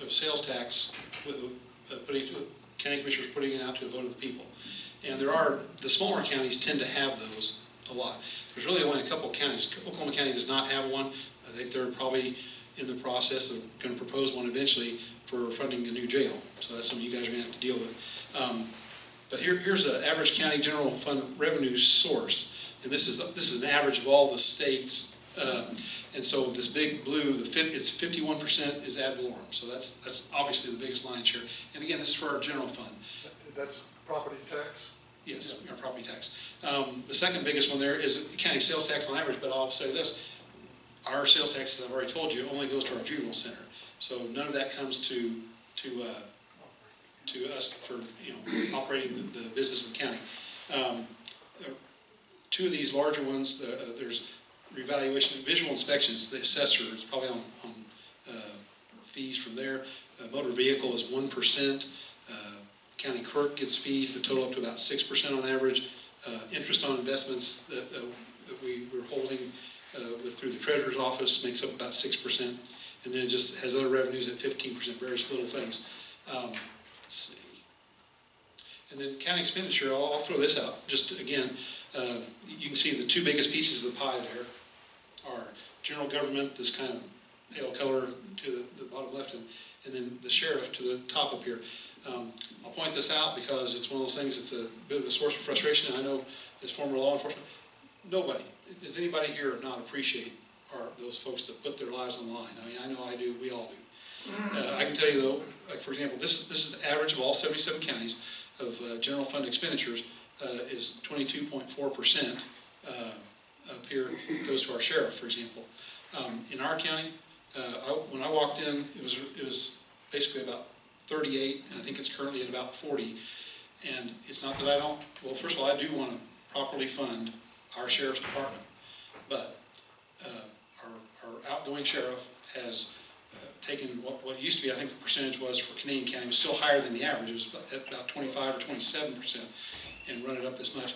S4: of sales tax with county commissioners putting it out to a vote of the people. And the smaller counties tend to have those a lot. There's really only a couple of counties. Oklahoma County does not have one. I think they're probably in the process of going to propose one eventually for funding a new jail. So that's something you guys are going to have to deal with. But here's the average county general fund revenue source. And this is an average of all the states. And so this big blue, it's 51% is ad valorem. So that's obviously the biggest lion's share. And again, this is for our general fund.
S8: That's property tax?
S4: Yes, our property tax. The second biggest one there is county sales tax on average, but I'll say this. Our sales tax, as I've already told you, only goes to our juvenile center. So none of that comes to us for, operating the business in the county. Two of these larger ones, there's revaluation, visual inspections, the assessor is probably on fees from there. Motor vehicle is 1%. County clerk gets fees that total up to about 6% on average. Interest on investments that we're holding through the treasurer's office makes up about 6%. And then it just has other revenues at 15%, various little things. Let's see. And then county expenditure, I'll throw this out. Just again, you can see the two biggest pieces of the pie there are general government, this kind of pale color to the bottom left, and then the sheriff to the top up here. I'll point this out because it's one of those things that's a bit of a source of frustration. I know as former law enforcement, does anybody here not appreciate those folks that put their lives on the line? I mean, I know I do, we all do. I can tell you though, like for example, this is the average of all 77 counties of general fund expenditures is 22.4% up here goes to our sheriff, for example. In our county, when I walked in, it was basically about 38, and I think it's currently at about 40. And it's not that I don't, well, first of all, I do want to properly fund our sheriff's department, but our outgoing sheriff has taken what used to be, I think the percentage was for Canadian County, was still higher than the average. It was about 25 or 27%, and run it up this much.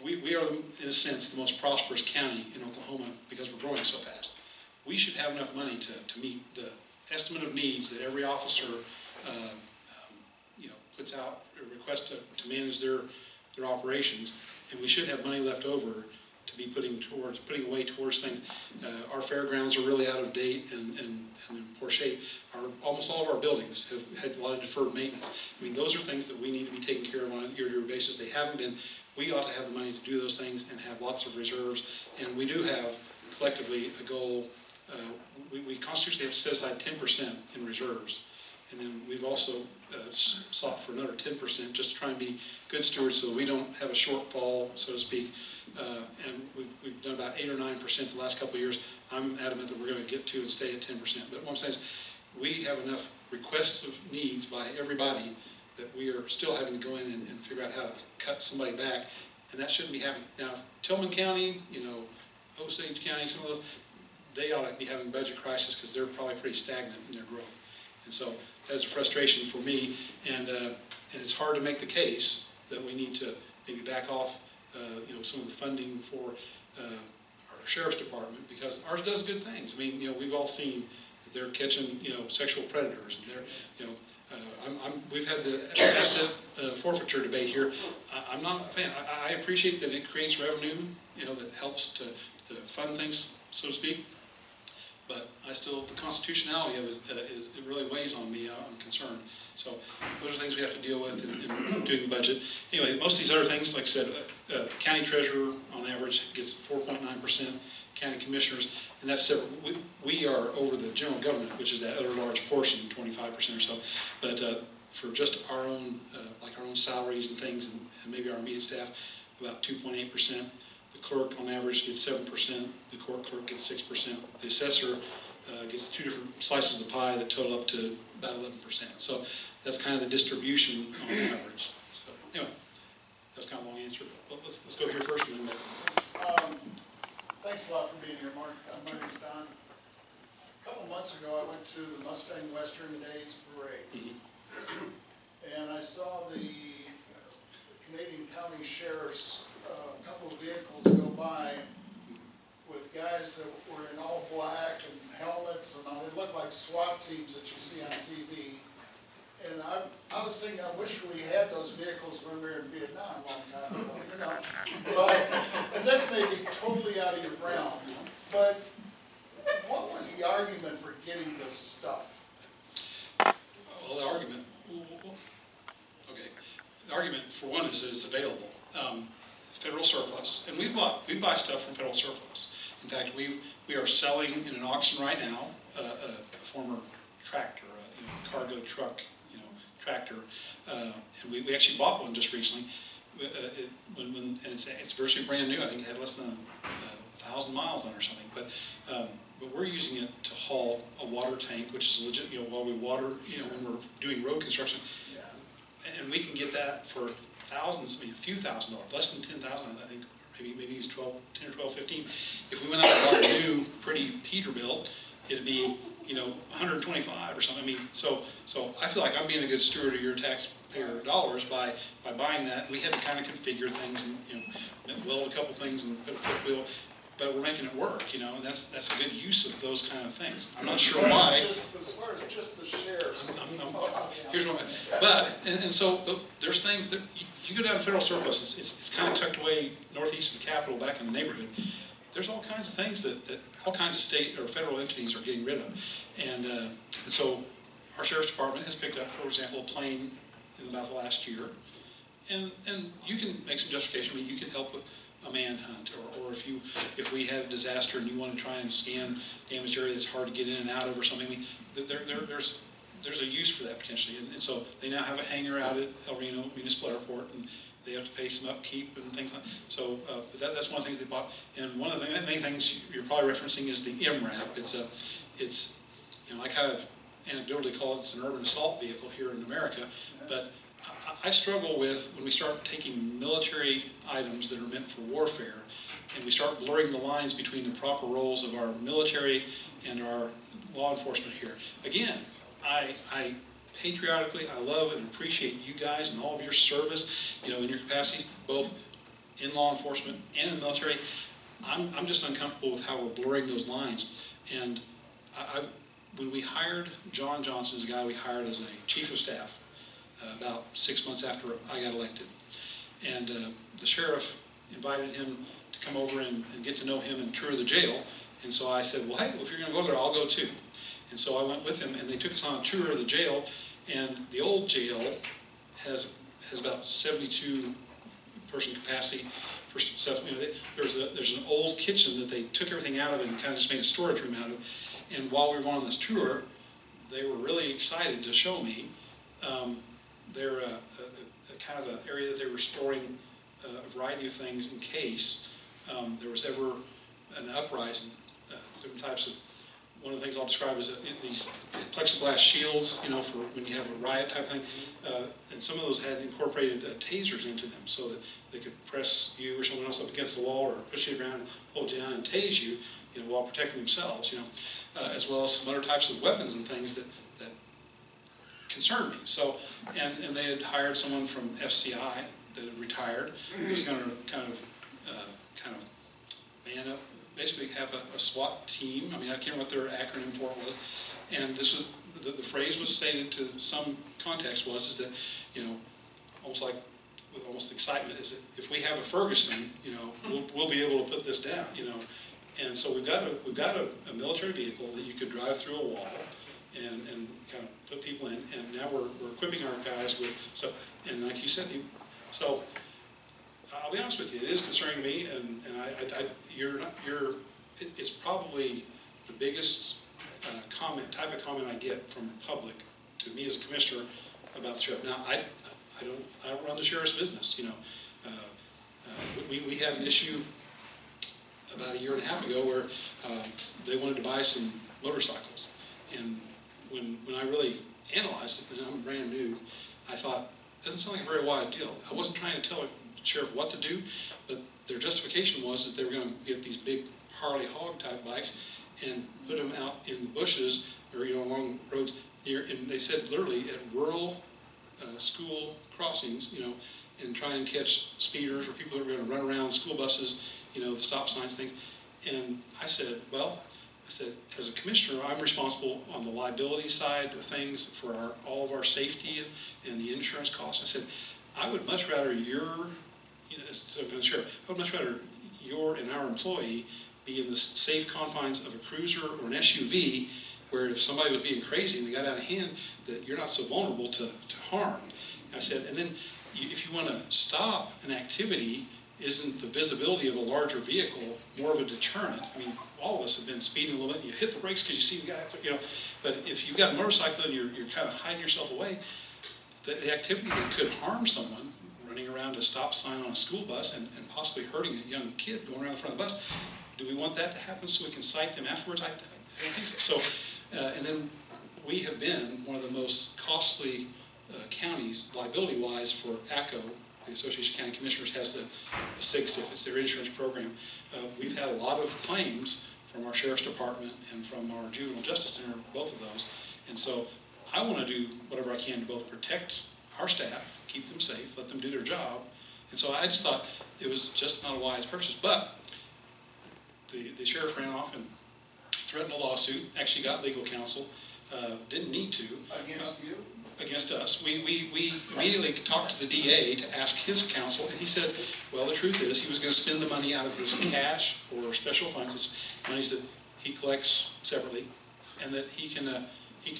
S4: We are, in a sense, the most prosperous county in Oklahoma because we're growing so fast. We should have enough money to meet the estimate of needs that every officer puts out a request to manage their operations, and we should have money left over to be putting away towards things. Our fairgrounds are really out of date and in poor shape. Almost all of our buildings have had a lot of deferred maintenance. I mean, those are things that we need to be taking care of on a year-to-year basis. They haven't been. We ought to have the money to do those things and have lots of reserves, and we do have collectively a goal. We constitutionally have to set aside 10% in reserves. And then we've also sought for another 10% just to try and be good stewards so that we don't have a shortfall, so to speak. And we've done about 8 or 9% the last couple of years. I'm adamant that we're going to get to and stay at 10%. But what I'm saying is we have enough requests of needs by everybody that we are still having to go in and figure out how to cut somebody back. And that shouldn't be happening. Now, Tillman County, Osage County, some of those, they ought to be having budget crisis because they're probably pretty stagnant in their growth. And so that's a frustration for me, and it's hard to make the case that we need to maybe back off, some of the funding for our sheriff's department because ours does good things. I mean, we've all seen that they're catching, sexual predators, and they're, we've had the asset forfeiture debate here. I'm not a fan. I appreciate that it creates revenue, that helps to fund things, so to speak. But the constitutionality of it really weighs on me. I'm concerned. So those are things we have to deal with in doing the budget. Anyway, most of these other things, like I said, county treasurer on average gets 4.9%, county commissioners, and that's separate. We are over the general government, which is that other large portion, 25% or so. But for just our own, like our own salaries and things, and maybe our immediate staff, about 2.8%. The clerk on average gets 7%, the court clerk gets 6%, the assessor gets two different slices of the pie that total up to about 11%. So that's kind of the distribution on average. So anyway, that's kind of a long answer. But let's go here first and then
S9: Thanks a lot for being here, Mark. My name's Don. A couple months ago, I went to the Mustang Western Days Parade. And I saw the Canadian County Sheriff's couple of vehicles go by with guys that were in all black and helmets, and they looked like SWAT teams that you see on TV. And I was thinking, I wish we had those vehicles when we were in Vietnam a long time ago, But, and this may be totally out of your realm, but what was the argument for getting this stuff?
S4: Well, the argument, okay. The argument for one is that it's available. Federal surplus, and we buy stuff from federal surplus. In fact, we are selling in an auction right now a former tractor, cargo truck, tractor, and we actually bought one just recently. and it's virtually brand new. I think it had less than 1,000 miles on it or something. But we're using it to haul a water tank, which is legit. While we water, when we're doing road construction, and we can get that for thousands. A few $1,000s, less than 10,000, I think. Maybe it's 10 or 12, 15. If we went out and bought a new, pretty Peterbilt, it'd be 125 or something. So I feel like I'm being a good steward of your taxpayer dollars by buying that. We had to kind of configure things and weld a couple things and put a fifth wheel, but we're making it work. And that's a good use of those kind of things. I'm not sure why.
S9: As far as just the sheriff's.
S4: Here's what and so there's things that you go down to Federal Surplus. It's kind of tucked away northeast of the Capitol, back in the neighborhood. There's all kinds of things that all kinds of state or federal entities are getting rid of, and so our sheriff's department has picked up, for example, a plane in about the last year, and you can make some justification. You can help with a manhunt, or if we had a disaster and you want to try and scan damaged area that's hard to get in and out of or something. There's a use for that potentially, and so they now have a hangar out at El Reno Municipal Airport, and they have to pay some upkeep and things like that. So, but that's one of the things they bought. And one of the main things you're probably referencing is the MRAP. It's I kind of anecdotally call it an urban assault vehicle here in America, but I struggle with when we start taking military items that are meant for warfare, and we start blurring the lines between the proper roles of our military and our law enforcement here. Again, I patriotically, I love and appreciate you guys and all of your service, in your capacities, both in law enforcement and in the military. I'm just uncomfortable with how we're blurring those lines. And when we hired John Johnson, the guy we hired as a chief of staff, about 6 months after I got elected, and the sheriff invited him to come over and get to know him and tour the jail. And so I said, well, hey, if you're going to go there, I'll go too. And so I went with him, and they took us on a tour of the jail. And the old jail has about 72 person capacity for stuff. There's an old kitchen that they took everything out of and kind of just made a storage room out of. And while we were on this tour, they were really excited to show me their kind of an area that they were storing a variety of things in case there was ever an uprising, different types of. One of the things I'll describe is these plexiglass shields, for when you have a riot type thing, and some of those had incorporated tasers into them so that they could press you or someone else up against the wall or push you around, hold you down, and tase you, while protecting themselves, as well as some other types of weapons and things that concerned me. So, and they had hired someone from FCI that had retired, who was going to kind of man up. Basically have a SWAT team. I can't remember what their acronym for it was. And this was, the phrase was stated to some context is that, almost like, with almost excitement, is that if we have a Ferguson, we'll be able to put this down, And so we've got a military vehicle that you could drive through a wall and kind of put people in, and now we're equipping our guys with stuff. And like you said, so I'll be honest with you, it is concerning me, and it's probably the biggest type of comment I get from the public to me as a commissioner about the sheriff. Now, I don't run the sheriff's business, we had an issue about a year and a half ago where they wanted to buy some motorcycles, and when I really analyzed it, and I'm brand new, I thought, doesn't sound like a very wise deal. I wasn't trying to tell the sheriff what to do, but their justification was that they were going to get these big Harley hog type bikes and put them out in the bushes or along roads near, and they said literally at rural school crossings, and try and catch speeders or people that were going to run around school buses, the stop signs, things. And I said, as a commissioner, I'm responsible on the liability side of things for all of our safety and the insurance costs. I said, I would much rather I would much rather your and our employee be in the safe confines of a cruiser or an SUV, where if somebody was being crazy and they got out of hand, that you're not so vulnerable to harm. I said, and then if you want to stop an activity, isn't the visibility of a larger vehicle more of a deterrent? All of us have been speeding a little bit, and you hit the brakes because you see the guy, but if you've got a motorcycle and you're kind of hiding yourself away, the activity that could harm someone, run running around a stop sign on a school bus and possibly hurting a young kid going around the front of the bus. Do we want that to happen so we can cite them afterwards? I don't think so. So, and then we have been one of the most costly counties, liability-wise, for ACO. The Association of County Commissioners has the SIGSIF, it's their insurance program. We've had a lot of claims from our Sheriff's Department and from our Juvenile Justice Center, both of those. And so I want to do whatever I can to both protect our staff, keep them safe, let them do their job. And so I just thought it was just not a wise purchase. But the sheriff ran off and threatened a lawsuit, actually got legal counsel, didn't need to.
S9: Against you?
S4: Against us. We immediately talked to the DA to ask his counsel, and he said, well, the truth is, he was going to spend the money out of his cash or special funds, it's monies that he collects separately, and that he can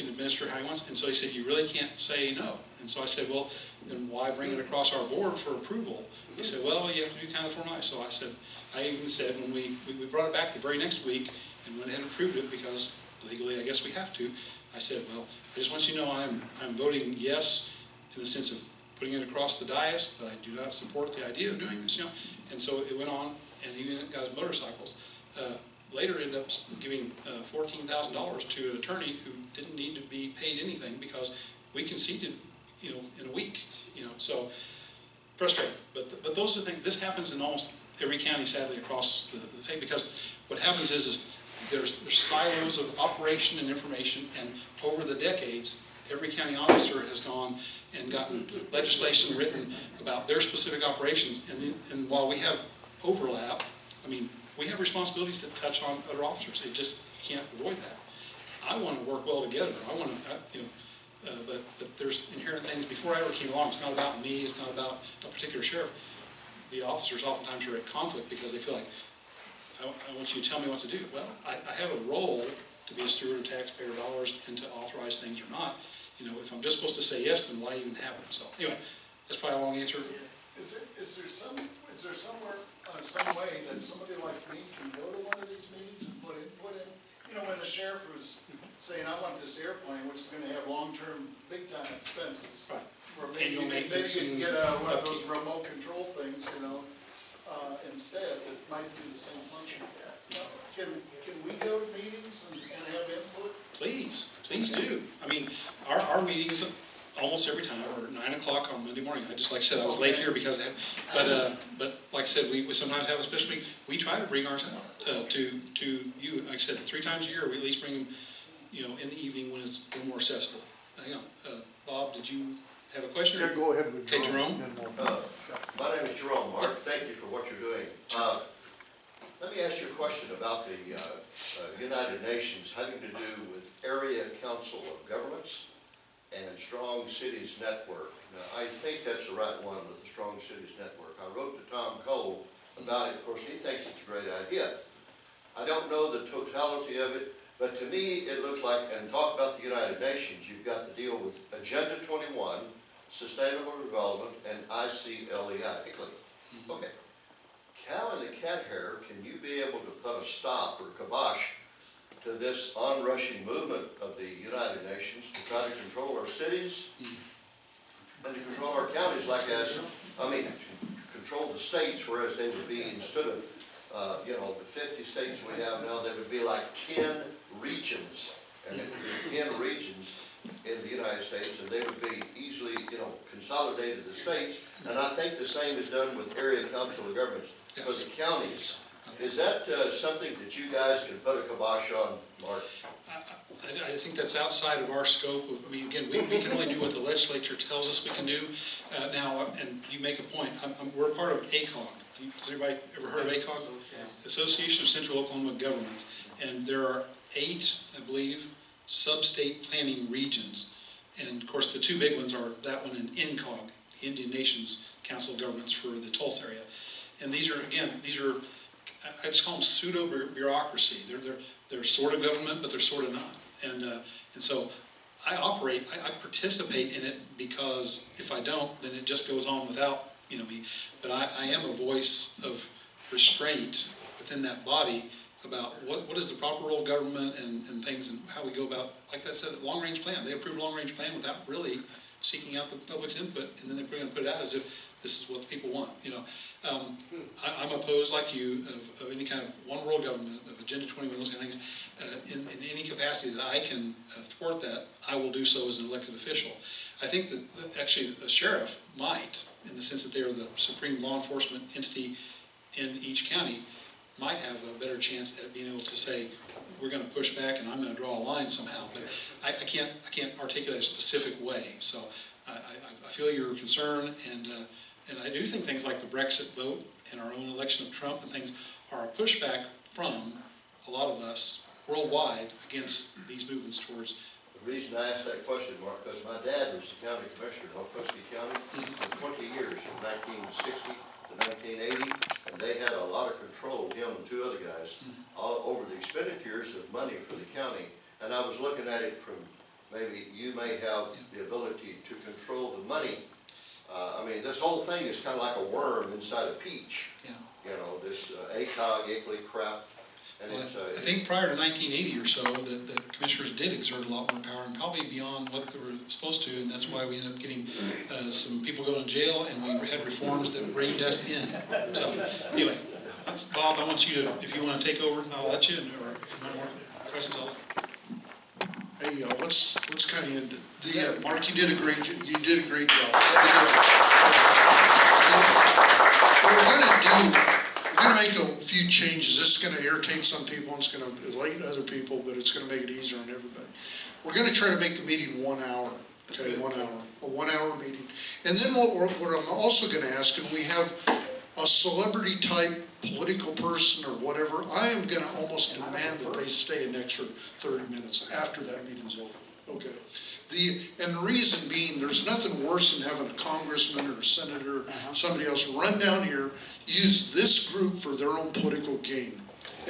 S4: administer how he wants. And so he said, you really can't say no. And so I said, well, then why bring it across our board for approval? He said, well, you have to do kind of the formality. So I said, I even said, when we brought it back the very next week and went ahead and approved it, because legally I guess we have to, I said, well, I just want you to know I'm voting yes in the sense of putting it across the dais, but I do not support the idea of doing this, And so it went on, and he got his motorcycles. Later ended up giving $14,000 to an attorney who didn't need to be paid anything because we conceded, in a week, So frustrating, but those are the things. This happens in almost every county, sadly, across the state, because what happens is there's silos of operation and information, and over the decades, every county officer has gone and gotten legislation written about their specific operations, and while we have overlap, we have responsibilities that touch on other officers. You can't avoid that. I want to work well together. I want to, but there's inherent things. Before I ever came along, it's not about me. It's not about a particular sheriff. The officers oftentimes are at conflict because they feel like, I want you to tell me what to do. Well, I have a role to be a steward of taxpayer dollars and to authorize things or not. If I'm just supposed to say yes, then why even have them? So anyway, that's probably a long answer.
S9: Is there somewhere, some way that somebody like me can go to one of these meetings and put input in? When the sheriff was saying, I want this airplane, which is gonna have long-term, big-time expenses.
S4: Right.
S9: Or maybe you can get one of those remote control things, instead, that might do the same function. Can we go to meetings and have input?
S4: Please do. Our meetings almost every time are 9 o'clock on Monday morning. Like I said, I was late here because but like I said, we sometimes have a special meeting. We try to bring ours out to you. Like I said, 3 times a year, we at least bring them, in the evening when it's a little more accessible. Hang on, Bob, did you have a question?
S3: Yeah, go ahead with
S4: Jerome.
S10: My name is Jerome, Mark. Thank you for what you're doing. Let me ask you a question about the United Nations having to do with Area Council of Governments and Strong Cities Network. Now, I think that's the right one with the Strong Cities Network. I wrote to Tom Cole about it. Of course, he thinks it's a great idea. I don't know the totality of it, but to me, it looks like, and talk about the United Nations, you've got to deal with Agenda 21, Sustainable Development, and ICLEI. Okay. Cow in the cat hair, can you be able to put a stop or kibosh to this onrushing movement of the United Nations to try to control our cities and to control our counties control the states, whereas they would be, instead of, the 50 states we have now, they would be like 10 regions. And it would be 10 regions in the United States, and they would be easily, consolidated as states. And I think the same is done with Area Council of Governments for the counties. Is that something that you guys can put a kibosh on, Mark?
S4: I think that's outside of our scope. Again, we can only do what the legislature tells us we can do. Now, and you make a point, we're a part of ACOG. Has everybody ever heard of ACOG? Association of Central Oklahoma Governments. And there are 8, I believe, sub-state planning regions. And of course, the 2 big ones are that one and INCOG, the Indian Nations Council of Governments for the Tulsa area. And these are, I just call them pseudo-bureaucracy. They're sort of government, but they're sort of not. And so I participate in it, because if I don't, then it just goes on without me. But I am a voice of restraint within that body about what is the proper role of government and things, and how we go about, like I said, long-range plan. They approved a long-range plan without really seeking out the public's input, and then they're going to put it out as if this is what the people want, you know. I'm opposed, like you, of any kind of one world government, of Agenda 21, those kind of things. In any capacity that I can thwart that, I will do so as an elected official. I think that actually a sheriff might, in the sense that they are the supreme law enforcement entity in each county, might have a better chance at being able to say, we're going to push back and I'm going to draw a line somehow. But I can't articulate a specific way. So I feel your concern, and I do think things like the Brexit vote and our own election of Trump and things are a pushback from a lot of us worldwide against these movements towards.
S10: The reason I asked that question, Mark, because my dad was the county commissioner in Oklahoma County for 20 years, from 1960 to 1980, and they had a lot of control, him and two other guys, all over the expenditures of money for the county. And I was looking at it from, maybe you may have the ability to control the money. I mean, this whole thing is kind of like a worm inside a peach.
S4: Yeah.
S10: You know, this ACOG, ickly crap. And
S4: Well,
S10: it's,
S4: I think prior to 1980 or so, the commissioners did exert a lot more power, and probably beyond what they were supposed to, and that's why we ended up getting some people going to jail, and we had reforms that reined us in. So, anyway, Bob, I want you to, if you want to take over, I'll let you, or if you want more questions, I'll let you.
S1: Hey, let's kind of end it. Mark, you did a great job. What we're gonna do, we're gonna make a few changes. This is gonna irritate some people, and it's gonna elate other people, but it's gonna make it easier on everybody. We're gonna try to make the meeting 1 hour, okay, 1 hour, a 1 hour meeting. And then what I'm also gonna ask, and we have a celebrity type political person or whatever, I am gonna almost demand that they stay an extra 30 minutes after that meeting's over, okay? And the reason being, there's nothing worse than having a congressman or a senator, somebody else run down here, use this group for their own political gain.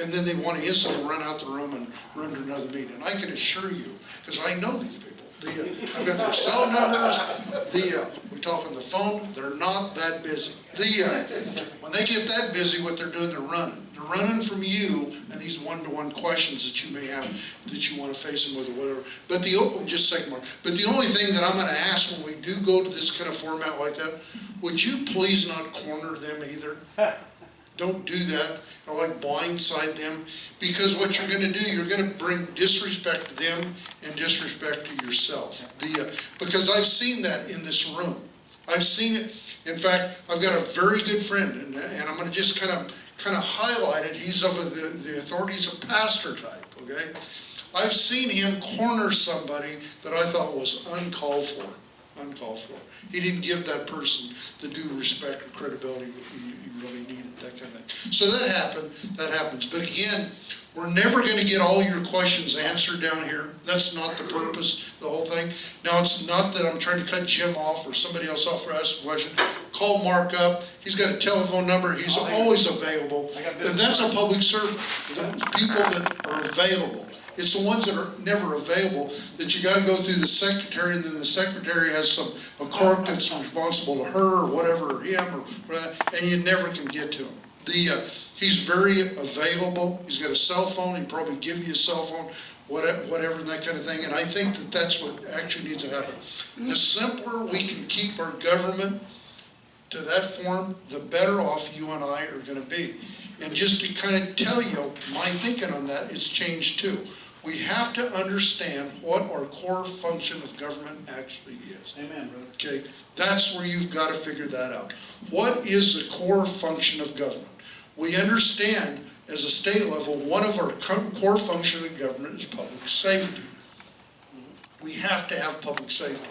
S1: And then they want to instantly run out the room and run to another meeting. And I can assure you, because I know these people, I've got their cell numbers, we talk on the phone, they're not that busy. When they get that busy, what they're doing, they're running. They're running from you and these one-to-one questions that you may have that you want to face them with or whatever. But just a second, Mark. But the only thing that I'm going to ask when we do go to this kind of format like that, would you please not corner them either? Don't do that, or like blindside them, because what you're going to do, you're going to bring disrespect to them and disrespect to yourself. Because I've seen that in this room. I've seen it. In fact, I've got a very good friend, and I'm going to just kind of highlight it. He's of the authorities of pastor type, okay? I've seen him corner somebody that I thought was uncalled for. Uncalled for. He didn't give that person the due respect or credibility he really needed, that kind of thing. So that happens. But again, we're never going to get all your questions answered down here. That's not the purpose, the whole thing. Now, it's not that I'm trying to cut Jim off or somebody else off for asking a question. Call Mark up. He's got a telephone number. He's always available. And that's a public servant. The people that are available. It's the ones that are never available that you got to go through the secretary, and then the secretary has a clerk that's responsible to her or whatever, or him, or whatever, and you never can get to him. He's very available. He's got a cell phone. He'll probably give you a cell phone, whatever, and that kind of thing. And I think that that's what actually needs to happen. The simpler we can keep our government to that form, the better off you and I are going to be. And just to kind of tell you my thinking on that, it's changed too. We have to understand what our core function of government actually is.
S6: Amen, brother.
S1: Okay, that's where you've got to figure that out. What is the core function of government? We understand as a state level, one of our core functions of government is public safety. We have to have public safety.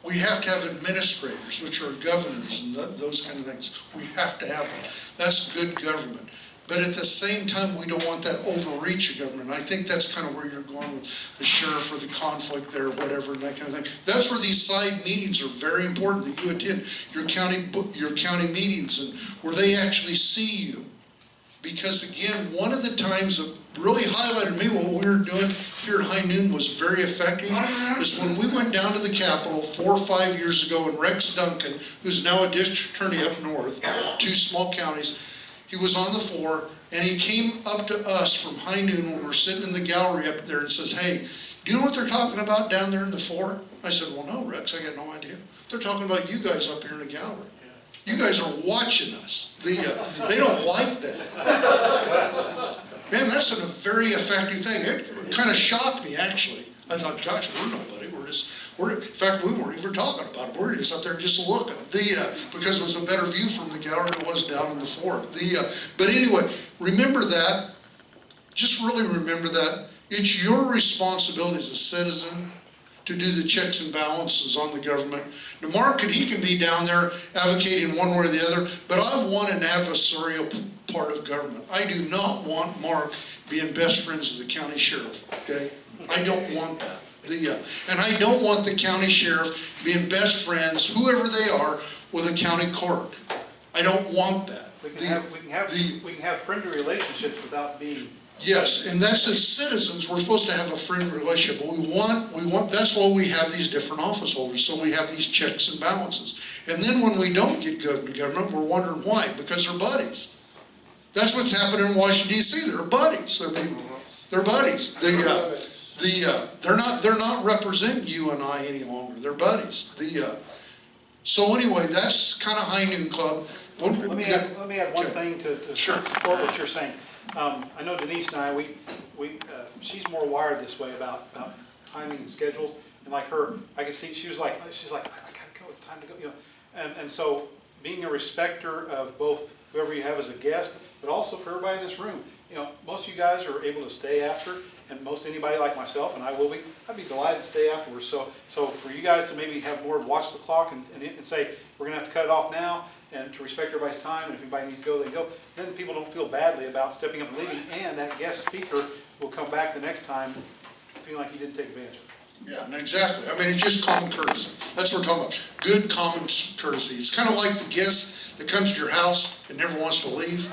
S1: We have to have administrators, which are governors and those kind of things. We have to have them. That's good government. But at the same time, we don't want that overreach of government. I think that's kind of where you're going with the sheriff or the conflict there, whatever, and that kind of thing. That's where these side meetings are very important, that you attend your county meetings and where they actually see you. Because again, one of the times that really highlighted me what we were doing here at High Noon was very effective is when we went down to the Capitol 4 or 5 years ago, and Rex Duncan, who's now a district attorney up north, 2 small counties, he was on the floor, and he came up to us from High Noon when we're sitting in the gallery up there and says, hey, do you know what they're talking about down there in the floor? I said, well, no, Rex, I got no idea. They're talking about you guys up here in the gallery. You guys are watching us. They don't like that. Man, that's a very effective thing. It kind of shocked me, actually. I thought, gosh, we're nobody. In fact, we weren't even talking about it. We're just up there just looking. Because it was a better view from the gallery than it was down in the fourth. But anyway, remember that. Just really remember that. It's your responsibility as a citizen to do the checks and balances on the government. Now, Mark, he can be down there advocating one way or the other, but I want an adversarial part of government. I do not want Mark being best friends with the county sheriff, okay? I don't want that. And I don't want the county sheriff being best friends, whoever they are, with a county clerk. I don't want that.
S11: We can have friendly relationships without being.
S1: Yes, and that's as citizens, we're supposed to have a friendly relationship, but we want, that's why we have these different office holders, so we have these checks and balances. And then when we don't get good to government, we're wondering why, because they're buddies. That's what's happening in Washington DC, they're buddies. I mean, they're buddies. They're not representing you and I any longer, they're buddies. So anyway, that's kind of High Noon Club.
S11: Let me add one thing to support what you're saying. I know Denise and I, she's more wired this way about timing and schedules, and like her, I can see she's like, I gotta go, it's time to go, you know, and so being a respecter of both whoever you have as a guest, but also for everybody in this room. You know, most of you guys are able to stay after, and most anybody like myself, and I will be, I'd be delighted to stay afterwards. So for you guys to maybe have more watch the clock and say, we're gonna have to cut it off now, and to respect everybody's time, and if anybody needs to go, they go. Then people don't feel badly about stepping up and leaving, and that guest speaker will come back the next time feeling like he didn't take advantage of it.
S1: Yeah, exactly. I mean, it's just common courtesy. That's what we're talking about. Good common courtesy. It's kind of like the guest that comes to your house and never wants to leave.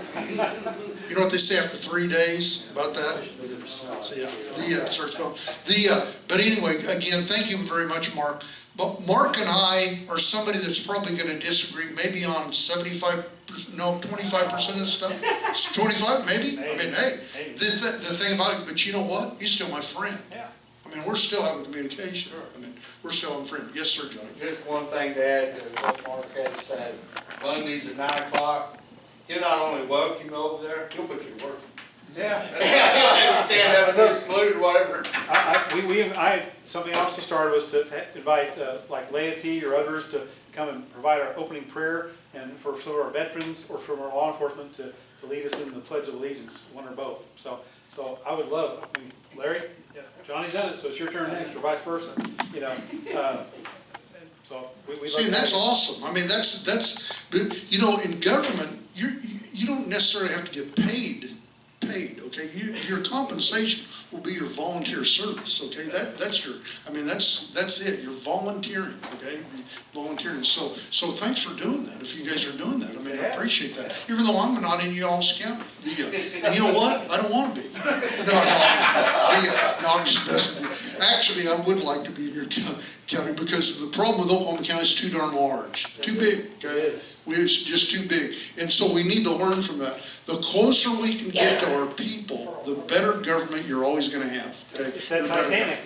S1: You know what they say after 3 days about that? So yeah, search film. But anyway, again, thank you very much, Mark. But Mark and I are somebody that's probably going to disagree maybe on 25% of the stuff. 25, maybe? I mean, hey, the thing about it, but you know what? He's still my friend.
S11: Yeah.
S1: I mean, we're still having communication. I mean, we're still having friends. Yes, sir, Johnny.
S3: Just one thing to add to what Mark had said. Mondays at 9 o'clock, you not only welcome over there, you'll put you to work.
S11: Yeah.
S3: Stand up and do a salute or whatever.
S11: Something else that started was to invite like laity or others to come and provide our opening prayer, and for some of our veterans or from our law enforcement to lead us in the Pledge of Allegiance, one or both. So I would love, I mean, Larry, yeah, Johnny's done it, so it's your turn next, or vice versa. You know, so we
S1: see, and that's awesome. I mean, that's you know, in government, you don't necessarily have to get paid. Okay, your compensation will be your volunteer service. Okay, that's your. I mean, that's it. You're volunteering. Okay, the volunteering. So thanks for doing that. If you guys are doing that, I mean, I appreciate that. Even though I'm not in y'all's county, and you know what? I don't want to be. No, I'm just messing with you. Actually, I would like to be in your county because the problem with Oklahoma County is too darn large, too big. Okay, it's just too big, and so we need to learn from that. The closer we can get to our people, the better government you're always going to have. Okay?
S11: It's that Titanic.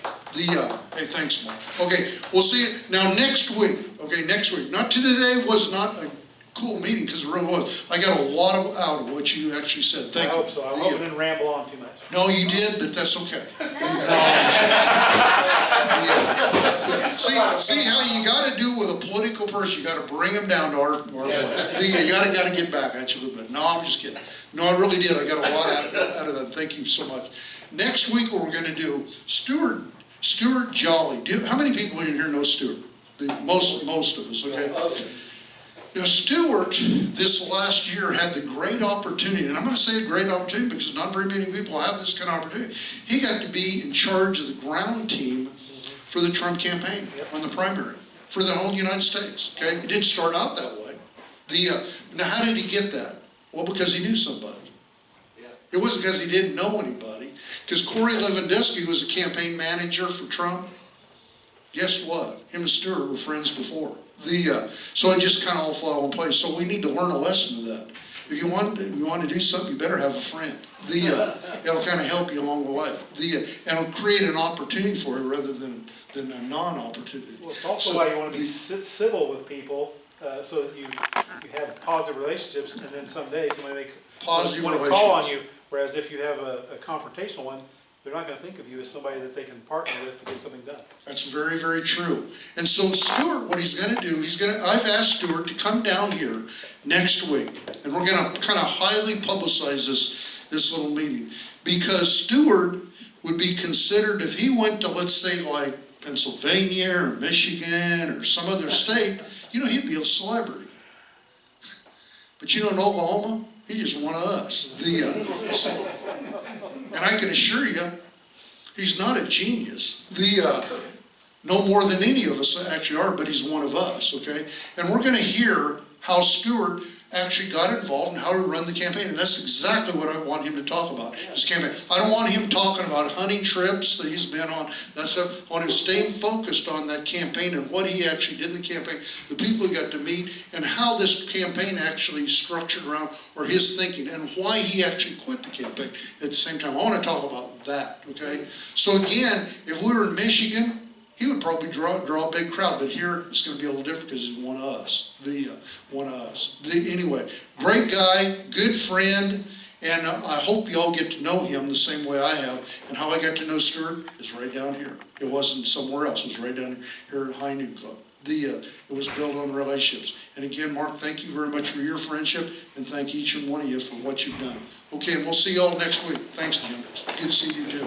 S1: Hey, thanks, Mark. Okay, we'll see you now next week. Okay, next week. Not today was not a cool meeting because it really was. I got a lot out of what you actually said. Thank you.
S11: I hope so. I hope I didn't ramble on too much.
S1: No, you did, but that's okay. See how you got to do with a political person. You got to bring them down to our place. You got to get back at you a little bit. No, I'm just kidding. No, I really did. I got a lot out of that. Thank you so much. Next week, what we're going to do, Stuart Jolly. How many people in here know Stuart? Most of us. Okay. Now, Stuart, this last year, had the great opportunity, and I'm going to say a great opportunity because not very many people have this kind of opportunity. He got to be in charge of the ground team for the Trump campaign on the primary for the whole United States. Okay, it didn't start out that way. Now, how did he get that? Well, because he knew somebody. It wasn't because he didn't know anybody. Because Corey Lewandowski was a campaign manager for Trump. Guess what? Him and Stuart were friends before. So it just kind of all fell in place. So we need to learn a lesson of that. If you want to do something, you better have a friend. It'll kind of help you along the way. And it'll create an opportunity for you rather than than a non-opportunity.
S11: Well, it's also why you want to be civil with people, so that you have positive relationships, and then someday somebody may
S1: Positive
S11: want to call on
S1: relations.
S11: you, whereas if you have a confrontational one, they're not going to think of you as somebody that they can partner with to get something done.
S1: That's very, very true. And so Stuart, what he's gonna do, I've asked Stuart to come down here next week, and we're gonna kind of highly publicize this little meeting, because Stuart would be considered, if he went to, let's say, like Pennsylvania or Michigan or some other state, he'd be a celebrity. But in Oklahoma, he's just one of us. And I can assure you, he's not a genius. No more than any of us actually are, but he's one of us, okay? And we're gonna hear how Stuart actually got involved and how he run the campaign, and that's exactly what I want him to talk about, his campaign. I don't want him talking about hunting trips that he's been on, that stuff. I want him staying focused on that campaign and what he actually did in the campaign, the people he got to meet, and how this campaign actually structured around, or his thinking, and why he actually quit the campaign at the same time. I want to talk about that, okay? So again, if we were in Michigan, he would probably draw a big crowd, but here it's going to be a little different because he's one of us. Anyway, great guy, good friend, and I hope you all get to know him the same way I have. And how I got to know Stuart is right down here. It wasn't somewhere else. It was right down here at High Noon Club. It was built on relationships. And again, Mark, thank you very much for your friendship, and thank each and one of you for what you've done. Okay, and we'll see you all next week. Thanks, Jim. Good to see you too.